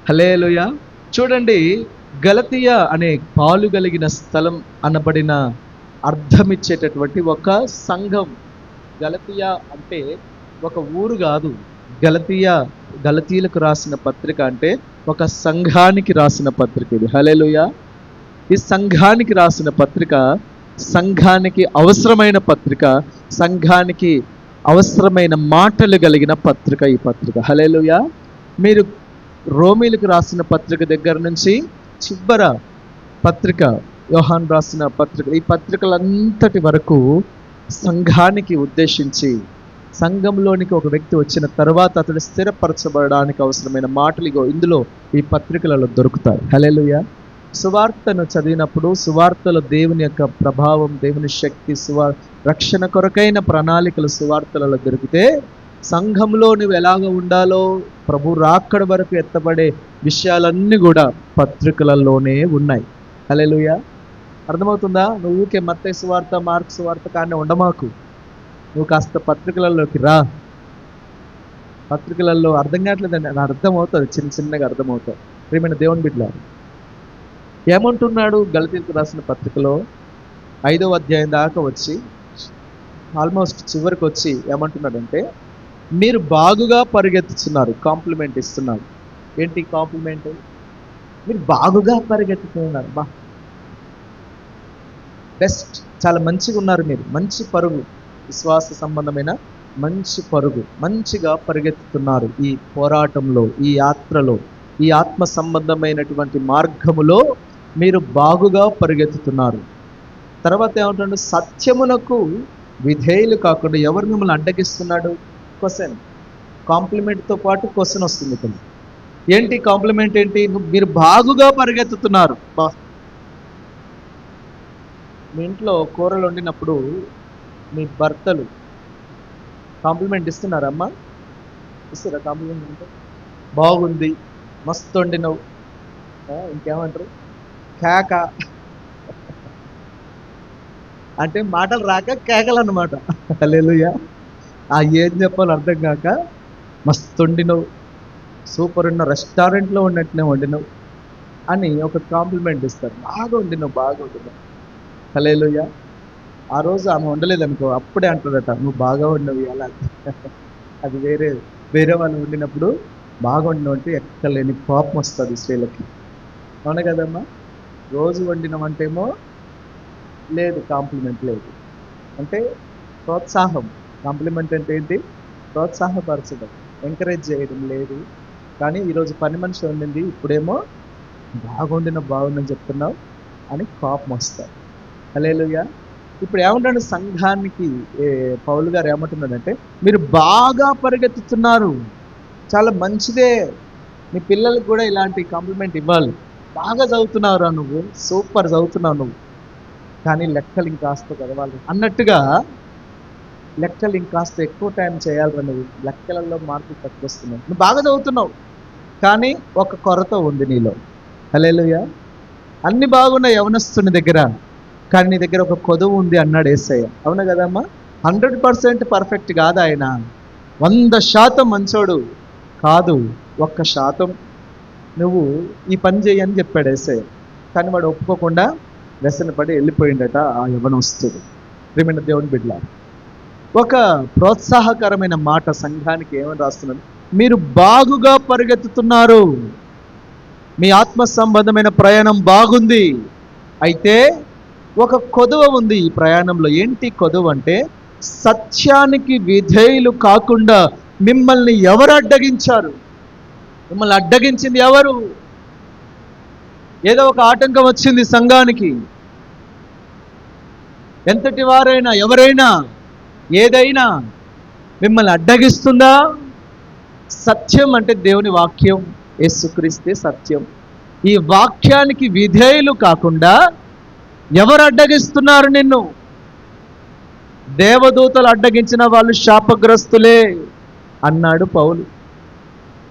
హల్లెలూయా. చూడండి, గలతీయ అనే పాలు కలిగిన స్థలం అనబడిన అర్థమిచ్చేటటువంటి ఒక సంఘం. గలతీయ అంటే ఒక ఊరు కాదు. గలతీయ, గలతీయులకు రాసిన పత్రిక అంటే ఒక సంఘానికి రాసిన పత్రిక ఇది. హల్లెలూయా. ఈ సంఘానికి రాసిన పత్రిక, సంఘానికి అవసరమైన పత్రిక, సంఘానికి అవసరమైన మాటలు కలిగిన పత్రిక ఈ పత్రిక. హల్లెలూయా. మీరు రోమీలకు రాసిన పత్రిక దగ్గర నుంచి చివర పత్రిక, యోహాను రాసిన పత్రిక, ఈ పత్రికలంతటి వరకు సంఘానికి ఉద్దేశించి, సంఘంలోనికి ఒక వ్యక్తి వచ్చిన తర్వాత అతడు స్థిరపరచబడడానికి అవసరమైన మాటలు ఇగో ఇందులో ఈ పత్రికలలో దొరుకుతాయి. హల్లెలూయా. సువార్తను చదివినప్పుడు సువార్తలో దేవుని యొక్క ప్రభావం, దేవుని శక్తి, రక్షణ కొరకైన ప్రణాళికలు సువార్తలలో దొరికితే, సంఘంలో నువ్వు ఎలాగ ఉండాలో, ప్రభు రాకడ వరకు ఎత్తబడే విషయాలన్నీ కూడా పత్రికలలోనే ఉన్నాయి. హల్లెలూయా. అర్థమవుతుందా? నువ్వు ఊకే మత్తయి సువార్త, మార్కు సువార్త కానీ ఉండమాకు. నువ్వు కాస్త పత్రికలలోకి రా. పత్రికలలో అర్థం కావట్లేదండి, అది అర్థమవుతుంది, చిన్నగా అర్థమవుతుంది. ప్రియమైన దేవుని బిడ్డలారా, ఏమంటున్నాడు గలతీయులకు రాసిన పత్రికలో 5వ అధ్యాయం దాకా వచ్చి ఆల్మోస్ట్ చివరికి వచ్చి ఏమంటున్నాడంటే, మీరు బాగుగా పరిగెత్తుతున్నారు. కాంప్లిమెంట్ ఇస్తున్నాడు. ఏంటి కాంప్లిమెంట్? మీరు బాగుగా పరిగెత్తుతున్నారు, బా బెస్ట్, చాలా మంచిగా ఉన్నారు మీరు, మంచి పరుగు, విశ్వాస సంబంధమైన మంచి పరుగు, మంచిగా పరిగెత్తుతున్నారు. ఈ పోరాటంలో, ఈ యాత్రలో, ఈ ఆత్మ సంబంధమైనటువంటి మార్గములో మీరు బాగుగా పరిగెత్తుతున్నారు. తర్వాత ఏమంటాడు? సత్యమునకు విధేయులు కాకుండా ఎవరు మిమ్మల్ని అడ్డగిస్తున్నాడు? క్వశ్చన్. కాంప్లిమెంట్తో పాటు క్వశ్చన్ వస్తుంది ఇక్కడ. ఏంటి కాంప్లిమెంట్? ఏంటి? మీరు బాగుగా పరిగెత్తుతున్నారు. మీ ఇంట్లో కూరలు వండినప్పుడు మీ భర్తలు కాంప్లిమెంట్ ఇస్తున్నారమ్మా? ఇస్తారా కాంప్లిమెంట్? అంటే బాగుంది, మస్తు వండినవు, ఇంకేమంటారు? కేక అంటే మాటలు రాక కేకలు అన్నమాట. హల్లెలూయా. ఏం చెప్పాలో అర్థం కాక మస్తు వండినవు, సూపర్ ఉన్న రెస్టారెంట్లో ఉన్నట్టునే వండినవు అని ఒక కాంప్లిమెంట్ ఇస్తారు. బాగా వండినవు, బాగా వండినవు. హల్లెలూయా. ఆ రోజు ఆమె వండలేదనుకో, అప్పుడే అంటారట, నువ్వు బాగా వండినవు అలా. అది వేరే వాళ్ళు వండినప్పుడు బాగా వండినవు అంటే ఎక్కలేని కోపం వస్తుంది స్త్రీలకి. అవునా కదమ్మా? రోజు వండినవంటేమో లేదు, కాంప్లిమెంట్ లేదు. అంటే ప్రోత్సాహం. కాంప్లిమెంట్ అంటే ఏంటి? ప్రోత్సాహపరచడం, ఎంకరేజ్ చేయడం లేదు. కానీ ఈరోజు పని మనిషి వండింది, ఇప్పుడేమో బాగుందని చెప్తున్నావు అని కోపం వస్తారు. హల్లెలూయా. ఇప్పుడు ఏమంటాడు సంఘానికి? పౌలు గారు ఏమంటున్నాడంటే, మీరు బాగా పరిగెత్తుతున్నారు, చాలా మంచిదే. మీ పిల్లలకు కూడా ఇలాంటి కాంప్లిమెంట్ ఇవ్వాలి. బాగా చదువుతున్నావురా నువ్వు, సూపర్ చదువుతున్నావు నువ్వు, కానీ లెక్కలు ఇంకాస్త చదవాలి అన్నట్టుగా, లెక్కలు ఇంకాస్త ఎక్కువ టైం చేయాలిరా నువ్వు, లెక్కలలో మార్కులు తక్కువ వస్తున్నావు. నువ్వు బాగా చదువుతున్నావు కానీ ఒక కొరత ఉంది నీలో. హల్లెలూయా. అన్ని బాగున్నాయి యవనస్తుని దగ్గర, కానీ నీ దగ్గర ఒక కొదువు ఉంది అన్నాడు యేసయ్య. అవునా కదమ్మా? 100% పర్ఫెక్ట్ కాదు ఆయన, 100% మంచోడు కాదు, 1% నువ్వు ఈ పని చేయని చెప్పాడు యేసయ్య. కానీ వాడు ఒప్పుకోకుండా వ్యసనపడి వెళ్ళిపోయిందట ఆ యవనస్తుడు. ప్రియమైన దేవుని బిడ్డలారా, ఒక ప్రోత్సాహకరమైన మాట సంఘానికి ఏమని రాస్తున్నాడు? మీరు బాగుగా పరిగెత్తుతున్నారు, మీ ఆత్మ సంబంధమైన ప్రయాణం బాగుంది, అయితే ఒక కొదువ ఉంది ఈ ప్రయాణంలో. ఏంటి కొదువ అంటే, సత్యానికి విధేయులు కాకుండా మిమ్మల్ని ఎవరు అడ్డగించారు? మిమ్మల్ని అడ్డగించింది ఎవరు? ఏదో ఒక ఆటంకం వచ్చింది సంఘానికి. ఎంతటి వారైనా, ఎవరైనా, ఏదైనా మిమ్మల్ని అడ్డగిస్తుందా? సత్యం అంటే దేవుని వాక్యం, యేసుక్రీస్తే సత్యం. ఈ వాక్యానికి విధేయులు కాకుండా ఎవరు అడ్డగిస్తున్నారు నిన్ను? దేవదూతలు అడ్డగించిన వాళ్ళు శాపగ్రస్తులే అన్నాడు పౌలు.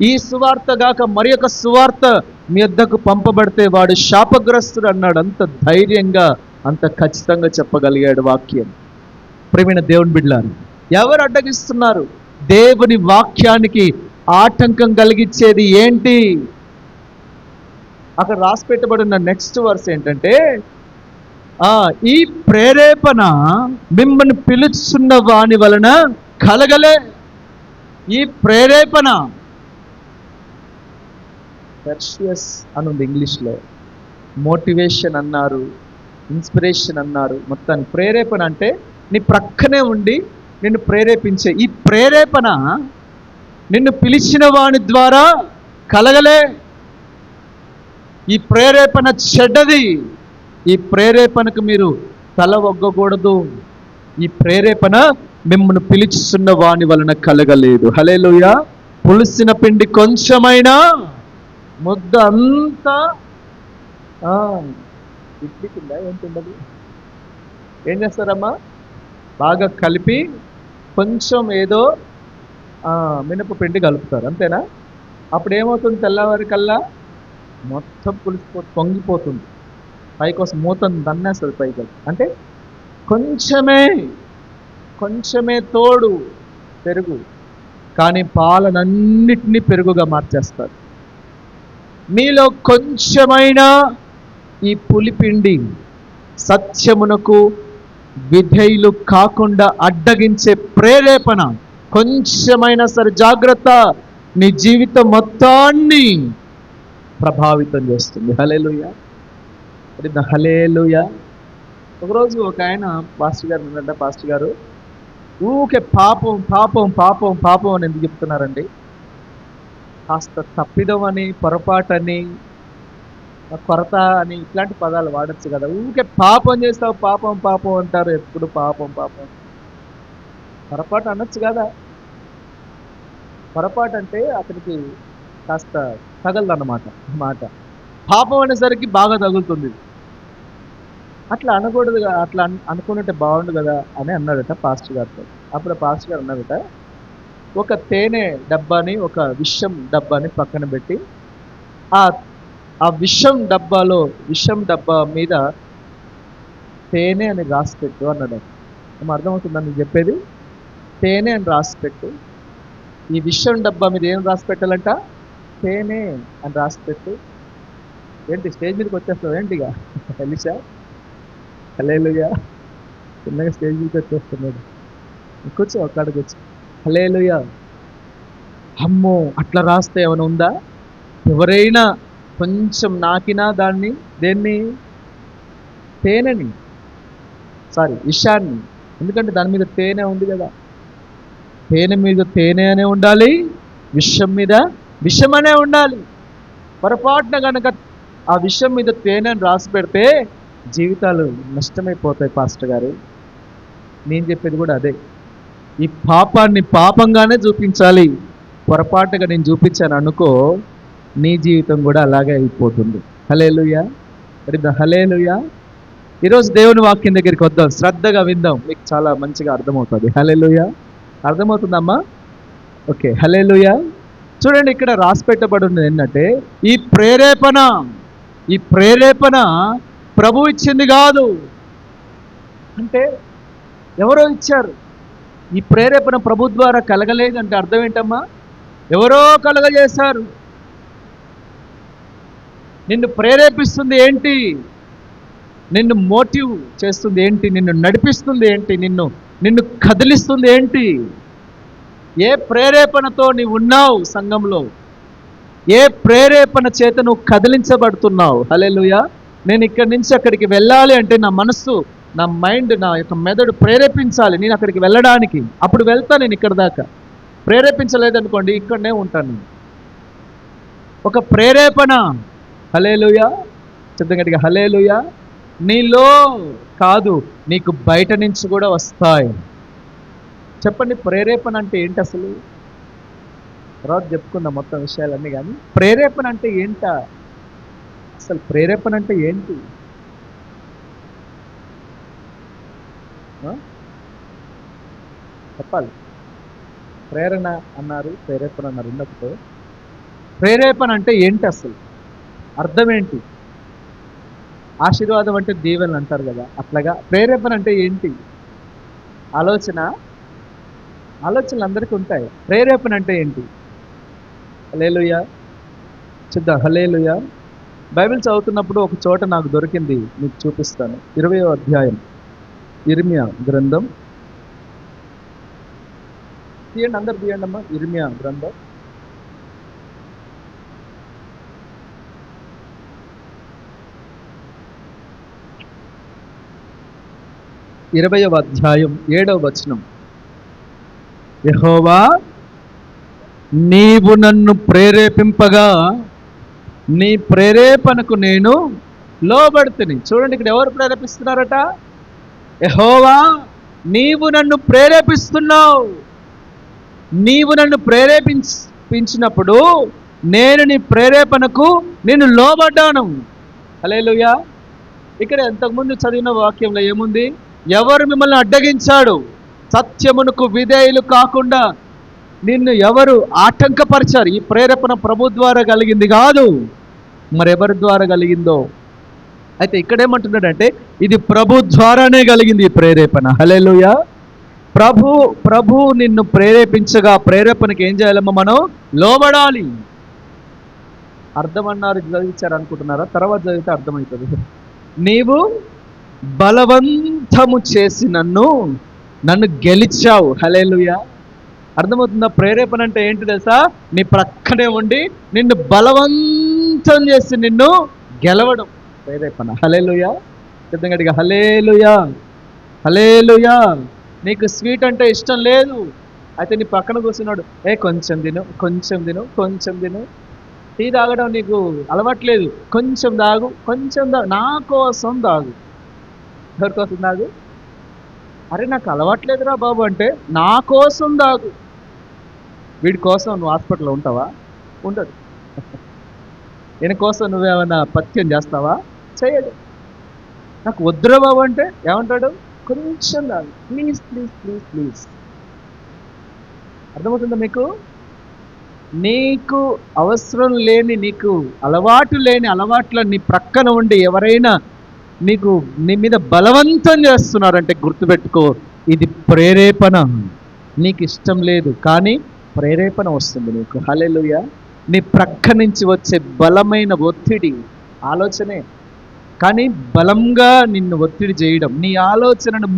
ఈ సువార్త గాక మరి ఒక సువార్త మీ వద్దకు పంపబడితే వాడు శాపగ్రస్తుడు అన్నాడు. అంత ధైర్యంగా, అంత ఖచ్చితంగా చెప్పగలిగాడు వాక్యం. ప్రియమైన దేవుని బిడ్డలారా, ఎవరు అడ్డగిస్తున్నారు? దేవుని వాక్యానికి ఆటంకం కలిగించేది ఏంటి? అక్కడ రాసి పెట్టబడిన నెక్స్ట్ వర్స్ ఏంటంటే, ఈ ప్రేరేపణ మిమ్మల్ని పిలుచున్న వాని వలన కలగలే. ఈ ప్రేరేపణ పర్షియస్ అని ఉంది ఇంగ్లీష్లో, మోటివేషన్ అన్నారు, ఇన్స్పిరేషన్ అన్నారు. మొత్తాన్ని ప్రేరేపణ అంటే నీ ప్రక్కనే ఉండి నిన్ను ప్రేరేపించే ఈ ప్రేరేపణ నిన్ను పిలిచిన వాని ద్వారా కలగలే. ఈ ప్రేరేపణ చెడ్డది. ఈ ప్రేరేపణకు మీరు తల ఒగ్గకూడదు. ఈ ప్రేరేపణ మిమ్మల్ని పిలుచున్న వాని వలన కలగలేదు. హల్లెలూయా. పులిసిన పిండి కొంచెమైనా ముద్ద అంతా ఇడ్లీ కింద ఏంటుండదు, ఏం చేస్తారమ్మా, బాగా కలిపి కొంచెం ఏదో మినపపిండి కలుపుతారు, అంతేనా? అప్పుడు ఏమవుతుంది, తెల్లవారికల్లా మొత్తం పొంగిపోతుంది, పైకోసం మూతను దన్నేస్తుంది పైకి. అంటే కొంచెమే తోడు పెరుగు, కానీ పాలనన్నిటినీ పెరుగుగా మార్చేస్తారు. మీలో కొంచెమైనా ఈ పులిపిండి సత్యమునకు విధేయులు కాకుండా అడ్డగించే ప్రేరేపణ కొంచెమైనా సరే జాగ్రత్త, నీ జీవితం మొత్తాన్ని ప్రభావితం చేస్తుంది. హల్లెలూయా, హల్లెలూయా. ఒకరోజు ఒక ఆయన పాస్టర్ గారు ఉన్నారంట, పాస్టర్ గారు ఊకే పాపం పాపం పాపం పాపం అని ఎందుకు చెప్తున్నారండి? కాస్త తప్పిదం అని, పొరపాటని, కొరత అని ఇట్లాంటి పదాలు వాడచ్చు కదా. ఊకే పాపం చేస్తావు, పాపం పాపం అంటారు ఎప్పుడు, పాపం పాపం. పొరపాటు అనొచ్చు కదా. పొరపాటు అంటే అతనికి కాస్త తగలదన్నమాట మాట. పాపం అనేసరికి బాగా తగులుతుంది. అట్లా అనకూడదు, అట్లా అనుకున్నట్టే బాగుండు కదా అని అన్నాడట పాస్టర్ గారితో. అప్పుడు పాస్టర్ గారు అన్నాడట, ఒక తేనె డబ్బాని, ఒక విషం డబ్బాని పక్కన పెట్టి ఆ విషం డబ్బా మీద తేనె అని రాసిపెట్టు అన్నాడు. అర్థమవుతుందా నేను చెప్పేది? తేనె అని రాసిపెట్టు. ఈ విషం డబ్బా మీద ఏం రాసి పెట్టాలంట? తేనె అని రాసిపెట్టు. ఏంటి స్టేజ్ మీదకి వచ్చేస్తావు ఏంటిగా ఎలిషా? హల్లెలూయా. చిన్నగా స్టేజ్ మీదకి వచ్చేస్తున్నాడు. కూర్చో, ఒక్కడికి వచ్చి. హల్లెలూయా. అమ్మో, అట్లా రాస్తే ఏమైనా ఉందా? ఎవరైనా కొంచెం నాకినా దేన్ని తేనెని, విషాన్ని, ఎందుకంటే దాని మీద తేనె ఉంది కదా. తేనె మీద తేనె అనే ఉండాలి, విషం మీద విషం అనే ఉండాలి. పొరపాటున కనుక ఆ విషం మీద తేనెని రాసి పెడితే జీవితాలు నష్టమైపోతాయి. పాస్టర్ గారు, నేను చెప్పేది కూడా అదే. ఈ పాపాన్ని పాపంగానే చూపించాలి. పొరపాటుగా నేను చూపించాను అనుకో, నీ జీవితం కూడా అలాగే అయిపోతుంది. హల్లెలూయా, హల్లెలూయా. ఈరోజు దేవుని వాక్యం దగ్గరికి వద్దాం, శ్రద్ధగా విందాం, మీకు చాలా మంచిగా అర్థమవుతుంది. హల్లెలూయా. అర్థమవుతుందమ్మా? ఓకే, హల్లెలూయా. చూడండి, ఇక్కడ రాసి పెట్టబడి ఉన్నది ఏంటంటే, ఈ ప్రేరేపణ ప్రభు ఇచ్చింది కాదు. అంటే ఎవరో ఇచ్చారు. ఈ ప్రేరేపణ ప్రభు ద్వారా కలగలేదంటే అర్థం ఏంటమ్మా? ఎవరో కలగజేశారు. నిన్ను ప్రేరేపిస్తుంది ఏంటి? నిన్ను మోటివ్ చేస్తుంది ఏంటి? నిన్ను నడిపిస్తుంది ఏంటి? నిన్ను కదిలిస్తుంది ఏంటి? ఏ ప్రేరేపణతో నీవు ఉన్నావు సంఘంలో? ఏ ప్రేరేపణ చేత నువ్వు కదిలించబడుతున్నావు? హల్లెలూయా. నేను ఇక్కడి నుంచి అక్కడికి వెళ్ళాలి అంటే నా మనస్సు, నా మైండ్, నా యొక్క మెదడు ప్రేరేపించాలి నేను అక్కడికి వెళ్ళడానికి. అప్పుడు వెళ్తా. నేను ఇక్కడ దాకా ప్రేరేపించలేదనుకోండి, ఇక్కడనే ఉంటాను. ఒక ప్రేరేపణ, హల్లెలూయా, చెప్తాగట్టిగా హల్లెలూయా, నీలో కాదు, నీకు బయట నుంచి కూడా వస్తాయి. చెప్పండి, ప్రేరేపణ అంటే ఏంటి అసలు? తర్వాత చెప్పుకుందాం మొత్తం విషయాలన్నీ. కానీ ప్రేరేపణ అంటే ఏంట అసలు? ప్రేరేపణ అంటే ఏంటి? చెప్పాలి. ప్రేరణ అన్నారు, ప్రేరేపణ అన్నారు. ఉన్నప్పుడు ప్రేరేపణ అంటే ఏంటి అసలు? అర్థం ఏంటి? ఆశీర్వాదం అంటే దీవెనలు అంటారు కదా, అట్లాగా ప్రేరేపణ అంటే ఏంటి? ఆలోచనలు అందరికీ ఉంటాయి. ప్రేరేపణ అంటే ఏంటి? హల్లెలూయా, చూద్దాం. హల్లెలూయా. బైబిల్ చదువుతున్నప్పుడు ఒక చోట నాకు దొరికింది, మీకు చూపిస్తాను. 20వ అధ్యాయం ఇర్మియా గ్రంథం తీయండి, అందరు తీయండి అమ్మా. ఇర్మియా గ్రంథం 20వ అధ్యాయం 7వ వచనం. యెహోవా, నీవు నన్ను ప్రేరేపింపగా నీ ప్రేరేపణకు నేను లోబడుతుని. చూడండి, ఇక్కడ ఎవరు ప్రేరేపిస్తున్నారట? యెహోవా, నీవు నన్ను ప్రేరేపిస్తున్నావు. నీవు నన్ను ప్రేరేపించినప్పుడు నేను నీ ప్రేరేపణకు నేను లోబడ్డాను. హల్లెలూయా. ఇక్కడ ఇంతకుముందు చదివిన వాక్యంలో ఏముంది? ఎవరు మిమ్మల్ని అడ్డగించాడు? సత్యమునకు విధేయులు కాకుండా నిన్ను ఎవరు ఆటంకపరిచారు? ఈ ప్రేరేపణ ప్రభు ద్వారా కలిగింది కాదు, మరెవరి ద్వారా కలిగిందో. అయితే ఇక్కడేమంటున్నాడంటే ఇది ప్రభు ద్వారానే కలిగింది ఈ ప్రేరేపణ. హల్లెలూయా. ప్రభు నిన్ను ప్రేరేపించగా ప్రేరేపణకి ఏం చేయాలమ్మా? మనం లోబడాలి. అర్థం అన్నారు, చదివించారు అనుకుంటున్నారా? తర్వాత చదివితే అర్థమవుతుంది. నీవు బలవంతము చేసి నన్ను గెలిచావు. హల్లెలూయా. అర్థమవుతుందా? ప్రేరేపణ అంటే ఏంటి తెలుసా? నీ ప్రక్కనే ఉండి నిన్ను బలవంతం చేసి నిన్ను గెలవడం ప్రేరేపణ. హల్లెలూయా. గట్టిగా హల్లెలూయా, హల్లెలూయా. నీకు స్వీట్ అంటే ఇష్టం లేదు, అయితే నీ పక్కన కూర్చున్నాడు, కొంచెం తిను, కొంచెం తిను, కొంచెం తిను. టీ తాగడం నీకు అలవాట్లేదు, కొంచెం తాగు, కొంచెం తాగు, నా కోసం తాగు. ఎవరి కోసం తాగు? అరే నాకు అలవాట్లేదురా బాబు అంటే నా కోసం తాగు. వీడి కోసం నువ్వు హాస్పిటల్లో ఉంటావా? ఉండదు. ఈయన కోసం నువ్వేమన్నా పథ్యం చేస్తావా? చేయదు. నాకు వద్దురా బాబు అంటే ఏమంటాడు? కొంచెం తాగు, ప్లీజ్ ప్లీజ్ ప్లీజ్ ప్లీజ్. అర్థమవుతుందా మీకు? నీకు అవసరం లేని, నీకు అలవాటు లేని అలవాట్ల నీ ప్రక్కన ఉండి ఎవరైనా నీ మీద బలవంతం చేస్తున్నారంటే గుర్తుపెట్టుకో, ఇది ప్రేరేపణ. నీకు ఇష్టం లేదు కానీ ప్రేరేపణ వస్తుంది నీకు. హల్లెలూయా. నీ ప్రక్క నుంచి వచ్చే బలమైన ఒత్తిడి ఆలోచనే, కానీ బలంగా నిన్ను ఒత్తిడి చేయడం, నీ ఆలోచనను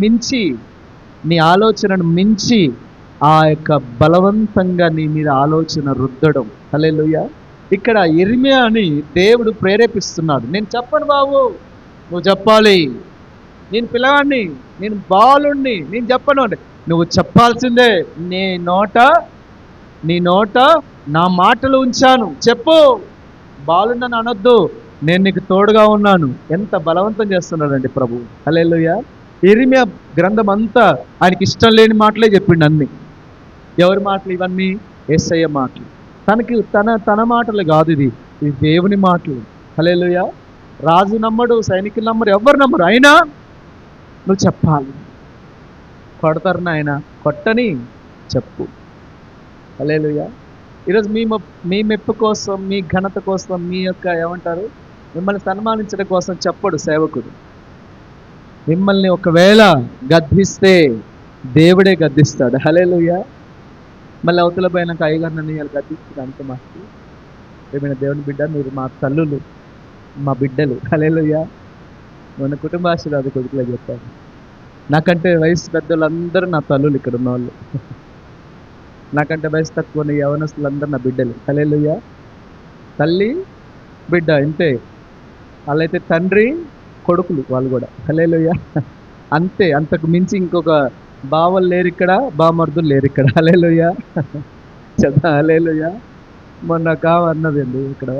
మించి ఆ యొక్క బలవంతంగా నీ మీద ఆలోచన రుద్దడం. హల్లెలూయా. ఇక్కడ ఇర్మియాని దేవుడు ప్రేరేపిస్తున్నాడు. నేను చెప్పను బాబు, నువ్వు చెప్పాలి. నేను పిల్లవాడిని, నేను బాలుణ్ణి, నేను చెప్పను అంటే నువ్వు చెప్పాల్సిందే. నీ నోట నా మాటలు ఉంచాను, చెప్పు. బాలుండని అనొద్దు, నేను నీకు తోడుగా ఉన్నాను. ఎంత బలవంతం చేస్తున్నాడండి ప్రభు. హల్లెలూయా. ఇర్మియా గ్రంథం అంతా ఆయనకి ఇష్టం లేని మాటలే చెప్పిండు అన్ని. ఎవరి మాటలు ఇవన్నీ? యేసయ్య మాటలు. తన మాటలు కాదు, ఇది దేవుని మాటలు. హల్లెలూయా. రాజు నమ్మడు, సైనికులు నమ్మరు, ఎవరు నమ్మరు, అయినా నువ్వు చెప్పాలి. కొడతారు నాయన, కొట్టని చెప్పు. హల్లెలూయా. ఈరోజు మీ మెప్పు కోసం, మీ ఘనత కోసం, మీ యొక్క ఏమంటారు, మిమ్మల్ని సన్మానించడం కోసం చెప్పడు సేవకుడు. మిమ్మల్ని ఒకవేళ గద్దిస్తే దేవుడే గద్దిస్తాడు. హల్లెలూయా. మళ్ళీ అవతల పోయినాక అయ్యగారు నన్ను ఇవాళ గద్దిస్తుంది అంత మాకు. ఏమైనా దేవుని బిడ్డ, మీరు మా తల్లులు, మా బిడ్డలు. హల్లెలూయా. మన కుటుంబ ఆశీర్వాద కొడుకులే చెప్పారు. నాకంటే వయసు పెద్దోళ్ళందరూ నా తల్లులు, ఇక్కడ ఉన్న వాళ్ళు. నాకంటే వయసు తక్కువ యవనస్తులందరూ నా బిడ్డలు. హల్లెలూయా. తల్లి బిడ్డ ఇంతే. వాళ్ళైతే తండ్రి కొడుకులు వాళ్ళు కూడా. హల్లెలూయా. అంతే, అంతకు మించి ఇంకొక బావలు లేరు ఇక్కడ, బామర్దులు లేరు ఇక్కడ. హల్లెలూయా. చదా. హల్లెలూయా. మొన్న అన్నది అండి ఇక్కడ,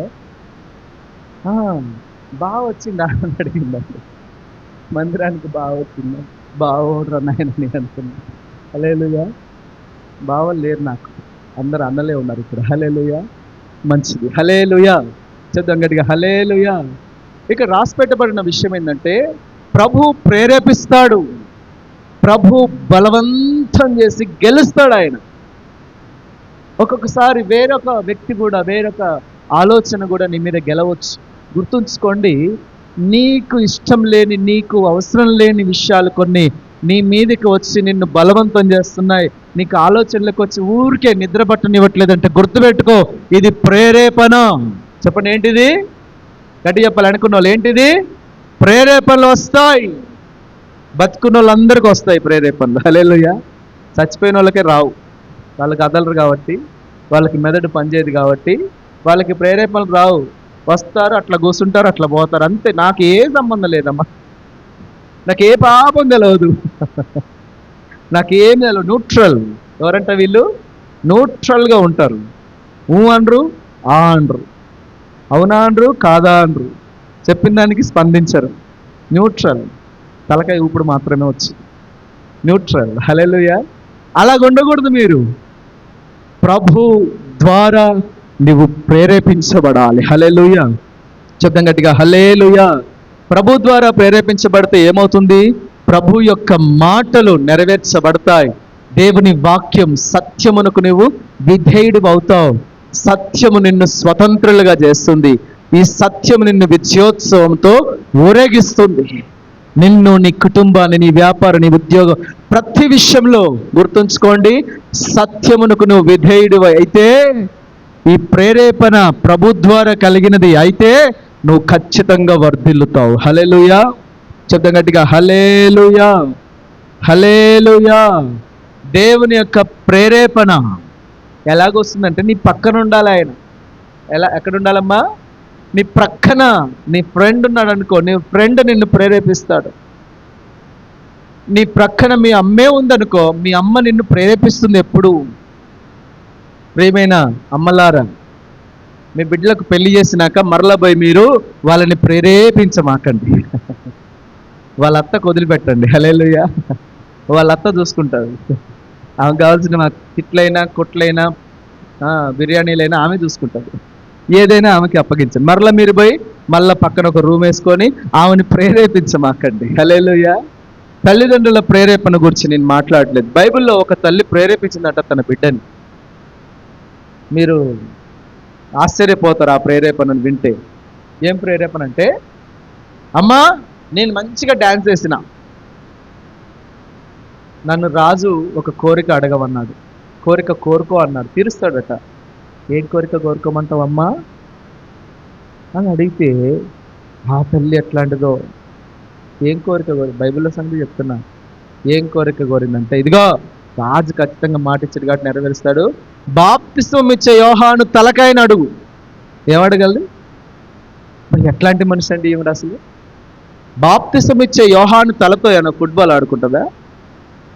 బాగా వచ్చిందా అని అడిగిందండి. మందిరానికి బాగా వచ్చిందా? బావోడ్రా నాయన అనుకున్నా. హల్లెలూయా. బావలు లేరు నాకు, అందరు అన్నలే ఉన్నారు ఇక్కడ. హల్లెలూయా. మంచిది. హల్లెలూయా. చదువు గట్టిగా హల్లెలూయా. ఇక్కడ రాసి పెట్టబడిన విషయం ఏంటంటే ప్రభు ప్రేరేపిస్తాడు, ప్రభు బలవంతం చేసి గెలుస్తాడు ఆయన. ఒక్కొక్కసారి వేరొక వ్యక్తి కూడా, వేరొక ఆలోచన కూడా నీ మీద గెలవచ్చు. గుర్తుంచుకోండి, నీకు ఇష్టం లేని, నీకు అవసరం లేని విషయాలు కొన్ని నీ మీదకి వచ్చి నిన్ను బలవంతం చేస్తున్నాయి. నీకు ఆలోచనలకు వచ్చి ఊరికే నిద్ర పట్టనివ్వట్లేదంటే గుర్తుపెట్టుకో, ఇది ప్రేరేపణ. చెప్పండి, ఏంటిది? గట్టి చెప్పాలి అనుకున్న వాళ్ళు. ఏంటిది? ప్రేరేపణలు వస్తాయి. బతుకున్న వాళ్ళందరికీ వస్తాయి ప్రేరేపణలు. హల్లెలూయా. చచ్చిపోయిన వాళ్ళకే రావు, వాళ్ళకి అదలరు కాబట్టి, వాళ్ళకి మెదడు పనిచేయదు కాబట్టి వాళ్ళకి ప్రేరేపణలు రావు. వస్తారు, అట్లా కూర్చుంటారు, అట్లా పోతారు, అంతే. నాకు ఏ సంబంధం లేదమ్మా, నాకు ఏ పాపం తెలియదు, నాకేం తెలియదు. న్యూట్రల్. ఎవరంట వీళ్ళు? న్యూట్రల్గా ఉంటారు. ఊ అనరు, ఆ అనరు, అవునా అనరు, కాదా అనరు, చెప్పిన దానికి స్పందించరు. న్యూట్రల్. తలకాయ ఊపుడు మాత్రమే వచ్చి న్యూట్రల్. హల్లెలూయా. అలాగ ఉండకూడదు. మీరు ప్రభు ద్వారా నువ్వు ప్రేరేపించబడాలి. హల్లెలూయా. చెప్తాం గట్టిగా, హల్లెలూయా. ప్రభు ద్వారా ప్రేరేపించబడితే ఏమవుతుంది? ప్రభు యొక్క మాటలు నెరవేర్చబడతాయి. దేవుని వాక్యం, సత్యమునకు నువ్వు విధేయుడు అవుతావు. సత్యము నిన్ను స్వతంత్రులుగా చేస్తుంది. ఈ సత్యము నిన్ను విజయోత్సవంతో ఊరేగిస్తుంది. నిన్ను, నీ కుటుంబాన్ని, నీ వ్యాపారం, నీ ఉద్యోగం, ప్రతి విషయంలో గుర్తుంచుకోండి, సత్యమునకు నువ్వు విధేయుడు అయితే, ఈ ప్రేరేపణ ప్రభు ద్వారా కలిగినది అయితే నువ్వు ఖచ్చితంగా వర్ధిల్లుతావు. హల్లెలూయా. చెప్తాం గట్టిగా, హల్లెలూయా, హల్లెలూయా. దేవుని యొక్క ప్రేరేపణ ఎలాగొస్తుందంటే నీ పక్కన ఉండాలి ఆయన. ఎక్కడ ఉండాలమ్మా? నీ ప్రక్కన. నీ ఫ్రెండ్ ఉన్నాడు అనుకో, నీ ఫ్రెండ్ నిన్ను ప్రేరేపిస్తాడు. నీ ప్రక్కన మీ అమ్మే ఉందనుకో, మీ అమ్మ నిన్ను ప్రేరేపిస్తుంది ఎప్పుడు. ప్రియమైన అమ్మలారా, మీ బిడ్డలకు పెళ్లి చేసినాక మరలా పోయి మీరు వాళ్ళని ప్రేరేపించమాకండి. వాళ్ళ అత్తకు వదిలిపెట్టండి. హల్లెలూయా. వాళ్ళ అత్త చూసుకుంటారు. ఆమెకు కావాల్సిన తిట్లైనా, కొట్లైనా, బిర్యానీలైనా ఆమె చూసుకుంటారు. ఏదైనా ఆమెకి అప్పగించండి. మరలా మీరు పోయి మళ్ళీ పక్కన ఒక రూమ్ వేసుకొని ఆమెను ప్రేరేపించమాకండి. హల్లెలూయా. తల్లిదండ్రుల ప్రేరేపణ గురించి నేను మాట్లాడలేదు. బైబిల్లో ఒక తల్లి ప్రేరేపించిందట తన బిడ్డని. మీరు ఆశ్చర్యపోతారు ఆ ప్రేరేపణను వింటే. ఏం ప్రేరేపణ అంటే, అమ్మా నేను మంచిగా డ్యాన్స్ చేసిన, నన్ను రాజు ఒక కోరిక అడగమన్నాడు. కోరిక కోరుకో అన్నాడు, తీరుస్తాడట. ఏం కోరిక కోరుకోమంటావమ్మా అని అడిగితే ఆ తల్లి ఎట్లాంటిదో, ఏం కోరిక బైబిల్లో సంగతి చెప్తున్నా. ఏం కోరిక కోరిందంటే, ఇదిగో రాజు ఖచ్చితంగా మాట ఇచ్చాడు కాబట్టి నెరవేరుస్తాడు. బాప్తిస్మం ఇచ్చే యోహాను తలకాయని అడుగు. ఏమడగలదు? మరి ఎట్లాంటి మనిషి అండి ఏమిటి అసలు? బాప్తిస్మం ఇచ్చే యోహాను తలతో ఏమైనా ఫుట్బాల్ ఆడుకుంటుందా?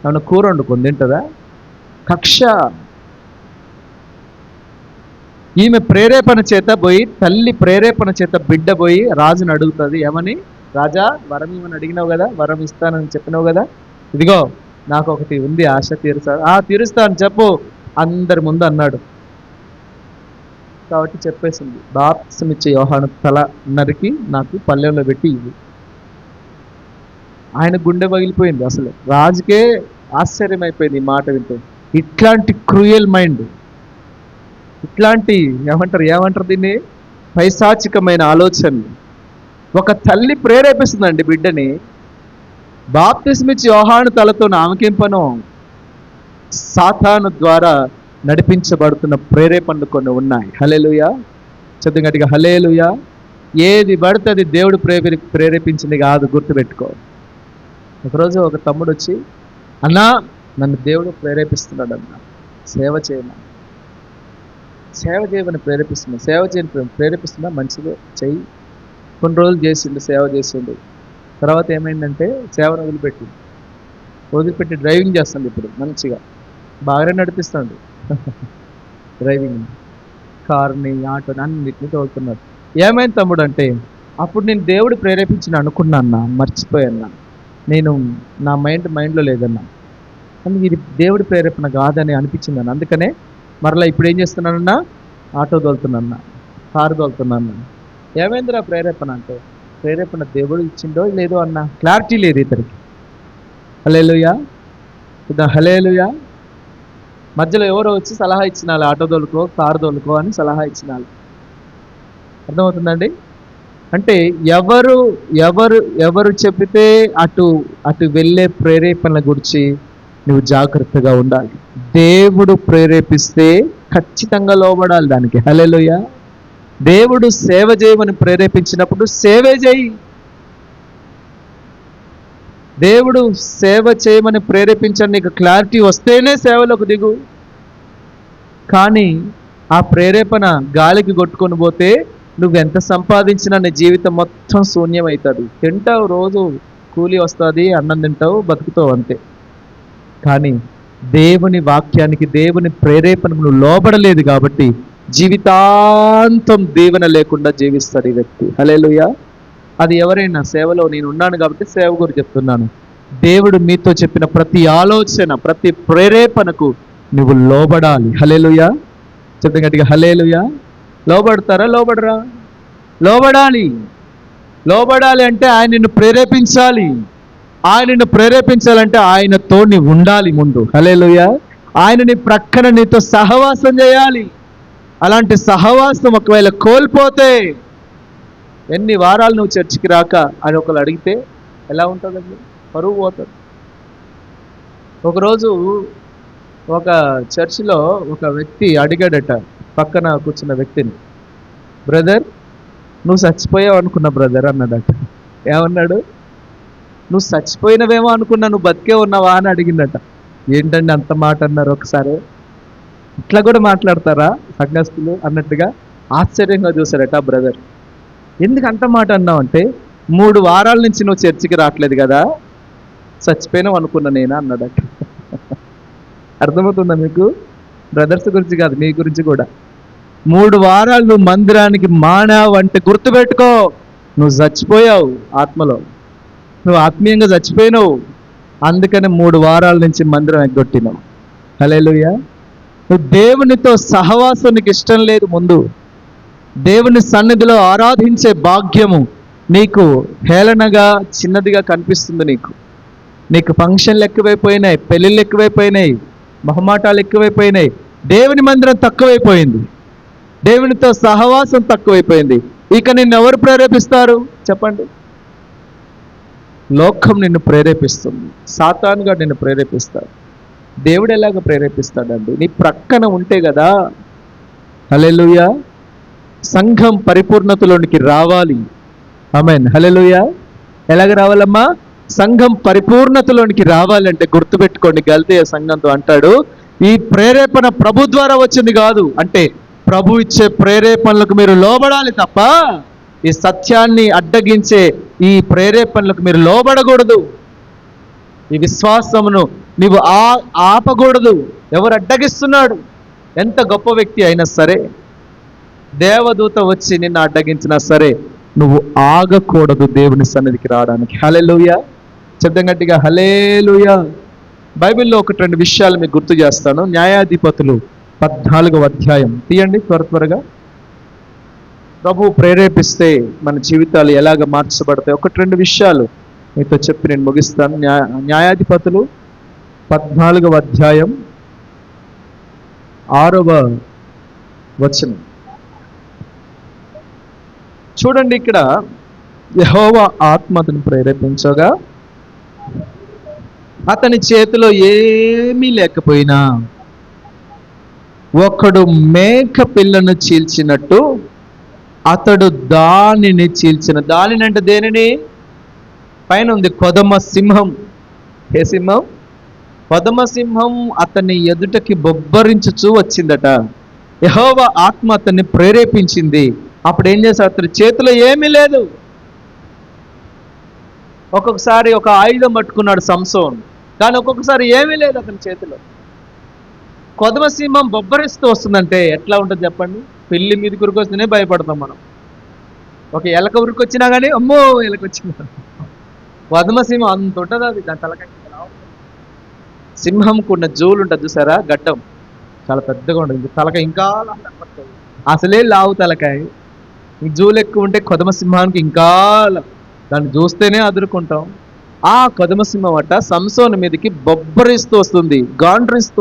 ఏమైనా కూర వండుకొని తింటుందా? కక్ష. ఈమె ప్రేరేపణ చేత పోయి, తల్లి ప్రేరేపణ చేత బిడ్డ పోయి రాజుని అడుగుతుంది. ఏమని? రాజా, వరం ఏమని అడిగినావు కదా, వరం ఇస్తానని చెప్పినావు కదా, ఇదిగో నాకు ఒకటి ఉంది, ఆశ తీరుస్తాను. తీరుస్తాను చెప్పు అందరి ముందు అన్నాడు. కాబట్టి చెప్పేసింది, బాప్తిసం ఇచ్చే యోహాను తల నరికి నాకు పల్లెంలో పెట్టి ఇవి. ఆయన గుండె పగిలిపోయింది. అసలు రాజుకే ఆశ్చర్యమైపోయింది ఈ మాట వింటే. ఇట్లాంటి క్రూయల్ మైండ్, ఇట్లాంటి ఏమంటారు దీన్ని, పైశాచికమైన ఆలోచనలు ఒక తల్లి ప్రేరేపిస్తుందండి బిడ్డని. బాప్తిసం ఇచ్చి యోహాను తలతో ఆమెకేం పనో? సాతాను ద్వారా నడిపించబడుతున్న ప్రేరేపణలు కొన్ని ఉన్నాయి. హల్లెలూయా. చెప్తాం గట్టిగా, హల్లెలూయా. ఏది పడితే అది దేవుడు ప్రేరేపించింది కాదు, గుర్తుపెట్టుకో. ఒకరోజు ఒక తమ్ముడు వచ్చి, అన్నా నన్ను దేవుడు ప్రేరేపిస్తున్నాడు అన్న, సేవ చేయమని. సేవ చేయమని ప్రేరేపిస్తున్నా. సేవ చేయని ప్రేరేపిస్తున్నా, మంచిగా చెయ్యి. కొన్ని రోజులు చేసిండు, సేవ చేసిండు. తర్వాత ఏమైందంటే సేవను వదిలిపెట్టి డ్రైవింగ్ చేస్తాడు. ఇప్పుడు మంచిగా బాగానే నడిపిస్తాడు. డ్రైవింగ్, కార్ని, ఆటోని అన్నిటిని తోలుతున్నాడు. ఏమైంది తమ్ముడు అంటే, అప్పుడు నేను దేవుడు ప్రేరేపించిన అనుకున్నా, మర్చిపోయాన్నా, నేను నా మైండ్లో లేదన్నా, కానీ ఇది దేవుడి ప్రేరేపణ కాదని అనిపించింది అన్న. అందుకనే మరలా ఇప్పుడు ఏం చేస్తున్నానన్నా, ఆటో తోలుతున్నా, కారు తోలుతున్నా. ఏమైందిరా ప్రేరేపణ అంటే, ప్రేరేపణ దేవుడు ఇచ్చిండో లేదో అన్న క్లారిటీ లేదు ఇతనికి. హల్లెలూయా. హల్లెలూయా. మధ్యలో ఎవరో వచ్చి సలహా ఇచ్చినాలి, ఆటో తోలుకో, కారు తోలుకో అని సలహా ఇచ్చినాలి. అర్థమవుతుందండి? అంటే ఎవరు ఎవరు ఎవరు చెప్పితే అటు వెళ్ళే ప్రేరేపణల గురించి నువ్వు జాగ్రత్తగా ఉండాలి. దేవుడు ప్రేరేపిస్తే ఖచ్చితంగా లోబడాలి దానికి. హల్లెలూయా. దేవుడు సేవ చేయమని ప్రేరేపించినప్పుడు సేవే చేయి. దేవుడు సేవ చేయమని ప్రేరేపించని నీకు క్లారిటీ వస్తేనే సేవలోకి దిగు. కానీ ఆ ప్రేరేపణ గాలికి కొట్టుకొని పోతే నువ్వెంత సంపాదించినా నీ జీవితం మొత్తం శూన్యమవుతుంది. తింటావు, రోజు కూలి వస్తుంది, అన్నం తింటావు, బతుకుతావు అంతే. కానీ దేవుని వాక్యానికి, దేవుని ప్రేరేపణకు నువ్వు లోబడలేదు కాబట్టి జీవితాంతం దీవెన లేకుండా జీవిస్తాడు ఈ వ్యక్తి. హల్లెలూయా. అది ఎవరైనా సేవలో నేను ఉన్నాను కాబట్టి సేవ గురించి చెప్తున్నాను. దేవుడు మీతో చెప్పిన ప్రతి ఆలోచన, ప్రతి ప్రేరేపణకు నువ్వు లోబడాలి. హల్లెలూయా. చెప్తే గట్టిగా హల్లెలూయా. లోబడతారా? లోబడరా? లోబడాలి. లోబడాలి అంటే ఆయన నిన్ను ప్రేరేపించాలి. ఆయన నిన్ను ప్రేరేపించాలంటే ఆయనతో నీవు ఉండాలి ముందు. హల్లెలూయా. ఆయన నీ ప్రక్కన నీతో సహవాసం చేయాలి. అలాంటి సహవాసం ఒకవేళ కోల్పోతే, ఎన్ని వారాలు నువ్వు చర్చికి రాక అని ఒకరు అడిగితే ఎలా ఉంటుందండి? పరువు పోతుంది. ఒకరోజు ఒక చర్చిలో ఒక వ్యక్తి అడిగాడట పక్కన కూర్చున్న వ్యక్తిని, బ్రదర్ నువ్వు చచ్చిపోయావు అనుకున్నా బ్రదర్ అన్నాడట. ఏమన్నాడు? నువ్వు చచ్చిపోయినవేమో అనుకున్నా, నువ్వు బతికే ఉన్నావా అని అడిగిందట. ఏంటండి అంత మాట అన్నారు? ఒకసారి ఇట్లా కూడా మాట్లాడతారా సంఘస్థులు అన్నట్టుగా ఆశ్చర్యంగా చూశారట ఆ బ్రదర్. ఎందుకు అంత మాట అన్నావు అంటే, 3 వారాల నుంచి నువ్వు చర్చికి రావట్లేదు కదా, చచ్చిపోయినావు అనుకున్నా నేను అన్నాడట. అర్థమవుతుందా మీకు? బ్రదర్స్ గురించి కాదు, మీ గురించి కూడా. 3 వారాలు నువ్వు మందిరానికి మానావు అంటే గుర్తుపెట్టుకో, నువ్వు చచ్చిపోయావు ఆత్మలో, నువ్వు ఆత్మీయంగా చచ్చిపోయినావు. అందుకని 3 వారాల నుంచి మందిరం ఎగ్గొట్టినావు. హల్లెలూయా. నువ్వు దేవునితో సహవాసం నీకు ఇష్టం లేదు. ముందు దేవుని సన్నిధిలో ఆరాధించే భాగ్యము నీకు హేళనగా, చిన్నదిగా కనిపిస్తుంది. నీకు ఫంక్షన్లు ఎక్కువైపోయినాయి, పెళ్ళిళ్ళు ఎక్కువైపోయినాయి, మొహమాటాలు ఎక్కువైపోయినాయి, దేవుని మందిరం తక్కువైపోయింది, దేవునితో సహవాసం తక్కువైపోయింది. ఇక నిన్ను ఎవరు ప్రేరేపిస్తారు చెప్పండి? లోకం నిన్ను ప్రేరేపిస్తుంది, సాతానుగా నిన్ను ప్రేరేపిస్తాడు. దేవుడు ఎలాగ ప్రేరేపిస్తాడండి? నీ ప్రక్కన ఉంటే కదా. హల్లెలూయా. సంఘం పరిపూర్ణతలోనికి రావాలి. ఆమేన్. హల్లెలూయా. ఎలాగ రావాలమ్మా? సంఘం పరిపూర్ణతలోనికి రావాలంటే గుర్తుపెట్టుకోండి, గల్తీయ సంఘంతో అంటాడు, ఈ ప్రేరేపణ ప్రభు ద్వారా వచ్చింది కాదు. అంటే ప్రభు ఇచ్చే ప్రేరేపణలకు మీరు లోబడాలి తప్ప ఈ సత్యాన్ని అడ్డగించే ఈ ప్రేరేపణలకు మీరు లోబడకూడదు. ఈ విశ్వాసమును నీవు ఆపకూడదు. ఎవరు అడ్డగిస్తున్నాడు? ఎంత గొప్ప వ్యక్తి అయినా సరే, దేవదూత వచ్చి నిన్ను అడ్డగించినా సరే నువ్వు ఆగకూడదు దేవుని సన్నిధికి రావడానికి. హల్లెలూయా. శబ్దం గట్టిగా హల్లెలూయా. బైబిల్లో 1-2 విషయాలు మీకు గుర్తు చేస్తాను. న్యాయాధిపతులు 14వ అధ్యాయం తీయండి త్వరగా. ప్రభు ప్రేరేపిస్తే మన జీవితాలు ఎలాగ మార్చబడతాయి 1-2 విషయాలు మీతో చెప్పి నేను ముగిస్తాను. న్యాయాధిపతులు 14వ అధ్యాయం 6వ వచనం చూడండి. ఇక్కడ యెహోవా ఆత్మ అతను ప్రేరేపించగా అతని చేతిలో ఏమీ లేకపోయినా ఒకడు మేక పిల్లను చీల్చినట్టు అతడు దానిని చీల్చిన. దానిని అంటే దేనిని? పైన ఉంది కొదమ సింహం. ఏ సింహం? కొదమ సింహం అతని ఎదుటకి బొబ్బరించుచూ వచ్చిందట. యెహోవా ఆత్మ అతన్ని ప్రేరేపించింది. అప్పుడు ఏం చేశాడు? అతని చేతిలో ఏమీ లేదు. ఒక్కొక్కసారి ఒక ఆయుధం పట్టుకున్నాడు సంసోన్, కానీ ఒక్కొక్కసారి ఏమీ లేదు అతని చేతిలో. కొదమ సింహం బొబ్బరిస్తూ వస్తుందంటే ఎట్లా ఉంటుంది చెప్పండి? పిల్లి మీద కురికొస్తేనే భయపడతాం మనం. ఒక ఎలక ఉరికొచ్చినా కానీ అమ్మో ఎలక వచ్చిందా. కొదమ సింహం అంత ఉంటుంది, అది దాని తలకాయ సింహంకు ఉన్న జోలు ఉంటుంది చూసారా, గడ్డం చాలా పెద్దగా ఉంటుంది, తలకాయ ఇంకా అసలే లావు తలకాయ. ఈ జోలు ఎక్కువ ఉంటే కొదమ సింహానికి ఇంకా దాన్ని చూస్తేనే అదురుకుంటాం. ఆ కొదమ సింహం అట సంసోను మీదకి బొబ్బరిస్తూ వస్తుంది, గాండ్రిస్తూ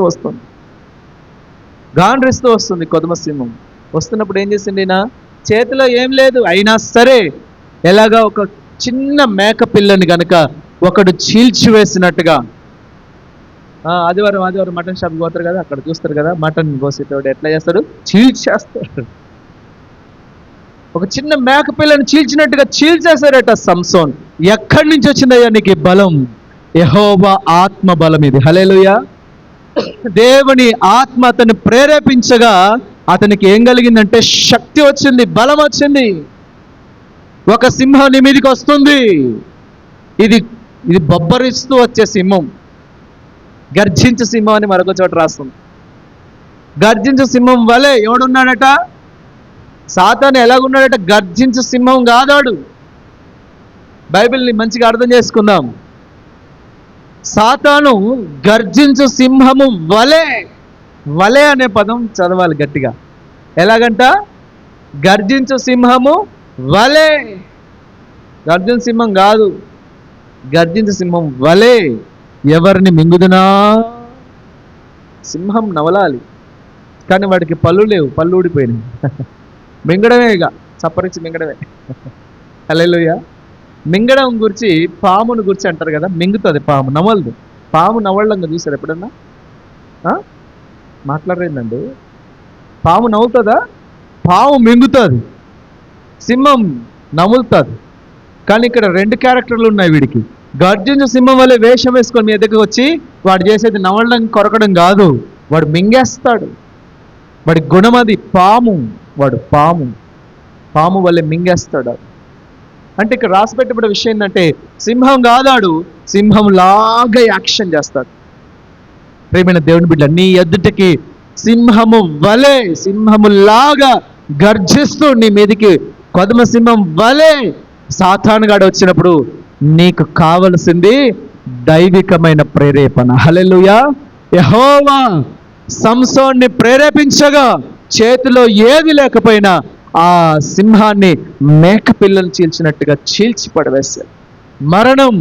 వస్తుంది కొదమ సింహం. వస్తున్నప్పుడు ఏం చేసింది? నా చేతిలో ఏం లేదు, అయినా సరే ఎలాగా ఒక చిన్న మేక పిల్లని గనక ఒకడు చీల్చివేసినట్టుగా. ఆదివారం మటన్ షాప్కి పోతారు కదా, అక్కడ చూస్తారు కదా, మటన్ కోసేటోడు ఎట్లా చేస్తాడు? చీల్చేస్తాడు. ఒక చిన్న మేకపిల్లని చీల్చినట్టుగా చీల్చేశారట సంసోన్. ఎక్కడి నుంచి వచ్చిందయ్యా నీకు ఈ బలం? యెహోవా ఆత్మ బలం ఇది. హల్లెలూయా. దేవుని ఆత్మ అతన్ని ప్రేరేపించగా అతనికి ఏం కలిగిందంటే శక్తి వచ్చింది, బలం వచ్చింది. ఒక సింహం నీ మీదకి వస్తుంది. ఇది ఇది బొబ్బరిస్తూ వచ్చే సింహం, గర్జించు సింహం అని మరొక చోట రాస్తుంది. గర్జించు సింహం వలె ఎవడున్నాడట? సాతాను ఎలాగున్నాడట? గర్జించు సింహం కాదాడు. బైబిల్ని మంచిగా అర్థం చేసుకుందాం. సాతాను గర్జించు సింహము వలె. వలె అనే పదం చదవాలి గట్టిగా. ఎలాగంట? గర్జించు సింహము వలె. గర్జించు సింహం కాదు, గర్జించు సింహం వలె ఎవరిని మింగుదునా? సింహం నవలాలి, కానీ వాడికి పళ్ళు లేవు, పళ్ళు ఊడిపోయినాయి. మింగడమే, ఇక చప్పరించి మింగడమే. హల్లెలూయా. మింగడం గురించి, పామును గురించి అంటారు కదా, మింగుతుంది పాము, నవలదు. పాము నవలంగా చూసారు ఎప్పుడన్నా? మాట్లాడరేందండి? పాము నవ్వుతుందా? పాము మింగుతుంది, సింహం నములుతుంది. కానీ ఇక్కడ రెండు క్యారెక్టర్లు ఉన్నాయి వీడికి. గర్జించు సింహం వల్ల వేషం వేసుకొని మీ దగ్గరకు వచ్చి వాడు చేసేది నవలడం, కొరకడం కాదు, వాడు మింగేస్తాడు. వాడి గుణం అది. పాము, వాడు పాము, పాము వల్ల మింగేస్తాడు. అంటే ఇక్కడ రాసి పెట్టబడే విషయం ఏంటంటే సింహం కాదాడు, సింహం లాగా యాక్షన్ చేస్తాడు. ప్రేమైన దేవుని బిడ్డ, నీ ఎదుటికి సింహము వలె, సింహము లాగా గర్జిస్తూ నీ మీదికి కొదమ సింహం వలె సాతానుగాడు వచ్చినప్పుడు నీకు కావలసింది దైవికమైన ప్రేరేపణ. హల్లెలూయా. యెహోవా సంసోన్ని ప్రేరేపించగా చేతిలో ఏది లేకపోయినా ఆ సింహాన్ని మేక పిల్లను చీల్చినట్టుగా చీల్చి పడవేశాడు. మరణం